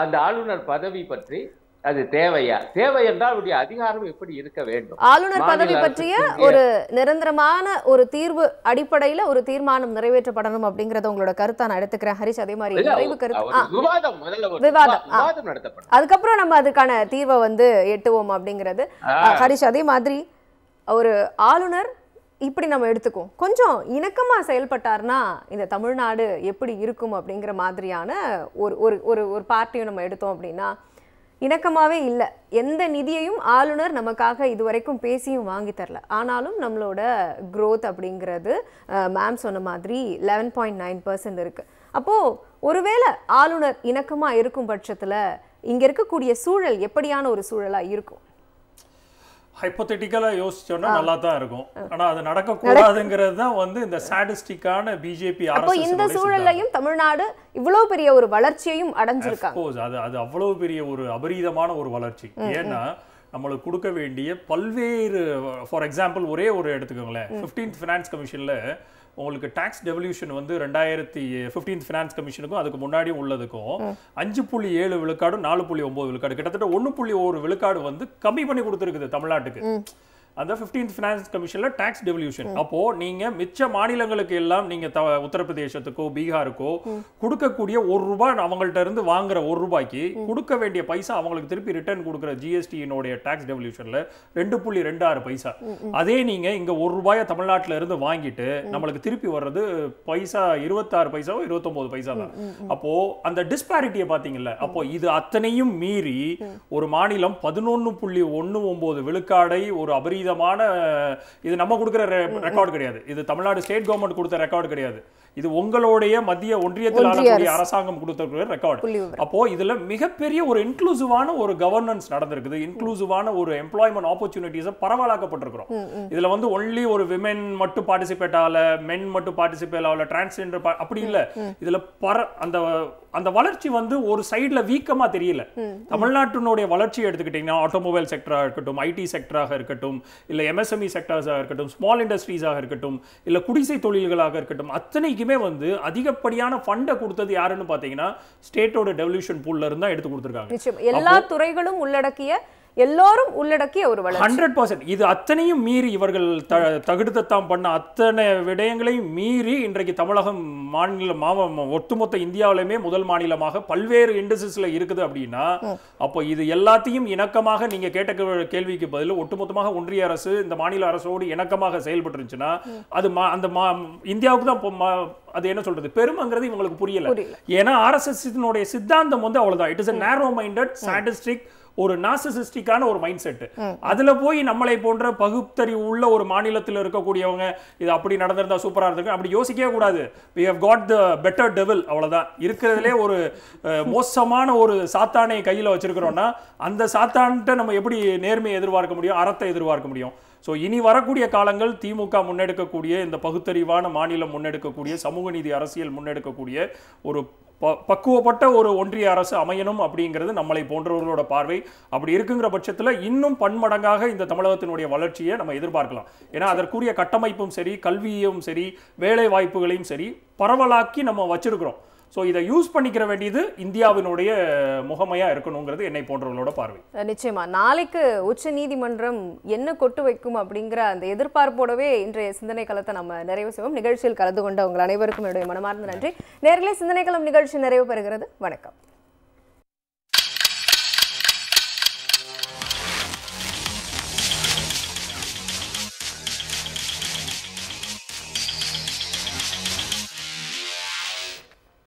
அந்த ஆளுநர் பதவி பற்றி அது தேவையா? தேவை என்றால் அவருடைய அதிகாரம் எப்படி இருக்க வேண்டும்? ஆளுநர் பதவி பற்றிய ஒரு நிரந்தரமான ஒரு தீர்வு அடிப்படையில ஒரு தீர்மானம் நிறைவேற்றப்படணும் அப்படிங்கறத உங்களோட கருத்தா நான் எடுத்துக்கிறேன். ஹரிஷ், அதே மாதிரி நிறைவு கருத்து விவாதம் நடத்தப்படும், அதுக்கப்புறம் நம்ம அதுக்கான தீர்வை வந்து எட்டுவோம் அப்படிங்கிறது. ஹரிஷ், அதே மாதிரி ஒரு ஆளுநர் இப்படி நம்ம எடுத்துக்குவோம், கொஞ்சம் இணக்கமா செயல்பட்டார்னா இந்த தமிழ்நாடு எப்படி இருக்கும் அப்படிங்கிற மாதிரியான ஒரு பார்ட்டியும் நம்ம எடுத்தோம் அப்படின்னா இணக்கமாவே இல்லை. எந்த நிதியையும் ஆளுநர் நமக்காக இதுவரைக்கும் பேசியும் வாங்கி தரல. ஆனாலும் நம்மளோட growth அப்படிங்கிறது மேம் சொன்ன மாதிரி 11.9% இருக்கு. அப்போ ஒருவேளை ஆளுநர் இணக்கமா இருக்கும் பட்சத்துல இங்க இருக்கக்கூடிய சூழல் எப்படியான ஒரு சூழலா இருக்கும்? ஹைப்போதெட்டிக்கலா யோசிச்சோம்னா நல்லா தான் இருக்கும். ஆனா அது நடக்க கூடாதுங்கிறது தான் வந்து இந்த சாடிஸ்டிக்கான பிஜேபி அரசு. அப்போ இந்த சூழல்லையும் தமிழ்நாடு இவ்வளவு பெரிய ஒரு வளர்ச்சியையும் அடைஞ்சிருக்காங்க. அது அவ்வளவு பெரிய ஒரு அபரீதமான ஒரு வளர்ச்சி. ஏன்னா நம்மளுக்கு கொடுக்க வேண்டிய பல்வேறு, ஃபார் எக்ஸாம்பிள் ஒரே ஒரு எடுத்துக்கோங்களேன், 15th ஃபினான்ஸ் கமிஷன்ல உங்களுக்கு டாக்ஸ் டெவல்யூஷன் வந்து 2015 ஃபினான்ஸ் கமிஷனுக்கும் அதுக்கு முன்னாடி உள்ளதுக்கும் 5.7 விழுக்காடு 4.9 விழுக்காடு கிட்டத்தட்ட 1.1 விழுக்காடு வந்து கம்மி பண்ணி கொடுத்துருக்குது தமிழ்நாட்டுக்கு. அந்த 15th ஃபினான்ஸ் கமிஷன்ல டாக்ஸ் டெவல்யூஷன். அப்போ நீங்க மிச்ச மாநிலங்களுக்கு எல்லாம் நீங்க உத்தரப்பிரதேசத்துக்கோ பீகாருக்கோ கொடுக்கக்கூடிய ₹1 அவங்கள்ட்ட இருந்து வாங்குற ₹1 கொடுக்க வேண்டிய பைசா அவங்களுக்கு திருப்பி ரிட்டர்ன் கொடுக்குற ஜிஎஸ்டியினுடைய டாக்ஸ் டெவல்யூஷன்ல 2.26 பைசா. அதே நீங்க இங்க ₹1 தமிழ்நாட்டுல இருந்து வாங்கிட்டு நம்மளுக்கு திருப்பி வர்றது பைசா 26 பைசாவோ 29 பைசா தான். அப்போ அந்த டிஸ்பாரிட்டியை பாத்தீங்கல்ல, அப்போ இது அத்தனையும் மீறி ஒரு மாநிலம் 11.19 விழுக்காடை ஒரு அபரீத இது நம்ம கொடுக்கிற ரெக்கார்டு கிடையாது. இது தமிழ்நாடு ஸ்டேட் கவர்மெண்ட் கொடுத்த ரெக்கார்டு கிடையாது. இது உங்களுடைய மத்திய ஒன்றியத்தில் ஆளக்கூடிய அரசாங்கம் கொடுத்த ரெக்கார்டு. அப்போ இதுல மிகப்பெரிய ஒரு இன்க்ளூசிவான ஒரு கவர்னன்ஸ் நடந்திருக்குது. இன்க்ளூசிவான ஒரு எம்ப்ளாய்மெண்ட் ஆப்பர்ச்சுனிட்டிஸை பரவலாக்கப்பட்டிருக்கிறோம். இதுல வந்து ஒன்லி ஒரு விமென் மட்டும் பார்ட்டிசிபேட் ஆகல, மென் மட்டும் பார்ட்டிசிபேட் ஆகல, டிரான்ஸ்ஜெண்டர் அப்படி இல்ல. இதுல அந்த வளர்ச்சி வந்து ஒரு சைடுல வீக்கமா தெரியல. தமிழ்நாட்டினுடைய வளர்ச்சி எடுத்துக்கிட்டீங்கன்னா ஆட்டோமொபைல் செக்டரா இருக்கட்டும், ஐடி செக்டராக இருக்கட்டும், இல்ல எம்எஸ்எம்இ செக்டர்ஸாக இருக்கட்டும், ஸ்மால் இண்டஸ்ட்ரீஸாக இருக்கட்டும், இல்ல குடிசை தொழில்களாக இருக்கட்டும், அத்தனைக்குமே வந்து அதிகப்படியான ஃபண்டை கொடுத்தது யாருன்னு பாத்தீங்கன்னா ஸ்டேட்டோட டெவல்யூஷன் பூல்ல இருந்தா எடுத்து கொடுத்திருக்காங்க. எல்லா துறைகளும் உள்ளடக்கிய எல்லாரும் உள்ளடக்கிய ஒரு வளர்ச்சி 100%. இது அத்தனையும் மீறி இவர்கள் தகுடுத்தம் பண்ண அத்தனை விடயங்களையும் மீறி இன்றைக்கு தமிழகம் ஒட்டுமொத்த இந்தியாவிலுமே முதல் மாநிலமாக பல்வேறு இண்டஸ்ட்ரீஸ்ல இருக்குது அப்படின்னா, அப்போ இது எல்லாத்தையும் இணக்கமாக நீங்க கேட்ட கேள்விக்கு பதில் ஒட்டுமொத்தமாக ஒன்றிய அரசு இந்த மாநில அரசோடு இணக்கமாக செயல்பட்டு இருந்துச்சுன்னா அது அந்த இந்தியாவுக்கு தான் அது என்ன சொல்றது பெருமைங்கிறது இவங்களுக்கு புரியல. ஏன்னா RSS சித்தாந்தம் வந்து அவ்வளவுதான். It is a narrow minded sadistic ஒரு நார்சிசிஸ்டிக்கான ஒரு மைண்ட் செட். அதுல போய் நம்மளை போன்ற பகுத்தறிவு உள்ள ஒரு மாநிலத்தில் இருக்கக்கூடியவங்க இது அப்படி நடந்திருந்தா சூப்பரா இருக்கு அப்படி யோசிக்கவே கூடாது. we have got the better devil. அவ்வளவுதான். இருக்கிறதுலே ஒரு மோசமான ஒரு சாத்தானை கையில வச்சிருக்கிறோம்னா அந்த சாத்தான்கிட்ட நம்ம எப்படி நேர்மையை எதிர்பார்க்க முடியும், அறத்தை எதிர்பார்க்க முடியும்? ஸோ இனி வரக்கூடிய காலங்கள் திமுக முன்னெடுக்கக்கூடிய இந்த பகுத்தறிவான மாநிலம் முன்னெடுக்கக்கூடிய சமூக நீதி அரசியல் முன்னெடுக்கக்கூடிய ஒரு பக்குவப்பட்ட ஒரு ஒன்றிய அரசு அமையணும் அப்படிங்கிறது நம்மளை போன்றவர்களோட பார்வை. அப்படி இருக்குங்கிற பட்சத்தில் இன்னும் பன்மடங்காக இந்த தமிழகத்தினுடைய வளர்ச்சியை நம்ம எதிர்பார்க்கலாம். ஏன்னா அதற்குரிய கட்டமைப்பும் சரி, கல்வியும் சரி, வேலை வாய்ப்புகளையும் சரி பரவலாக்கி நம்ம வச்சிருக்கிறோம். ஸோ இதை யூஸ் பண்ணிக்கிற வேண்டியது இந்தியாவினுடைய முகமையா இருக்கணுங்கிறது என்னை போன்றவர்களோட பார்வை. நிச்சயமா நாளைக்கு உச்ச நீதிமன்றம் என்ன கொட்டு வைக்கும் அப்படிங்கிற அந்த எதிர்பார்ப்போடவே இன்றைய சிந்தனை களத்தை நம்ம நிறைவு செய்வோம். நிகழ்ச்சியில் கலந்து கொண்ட உங்கள் அனைவருக்கும் என்னுடைய மனமார்ந்த நன்றி. நேர்களே, சிந்தனை களம் நிகழ்ச்சி நிறைவு பெறுகிறது. வணக்கம்.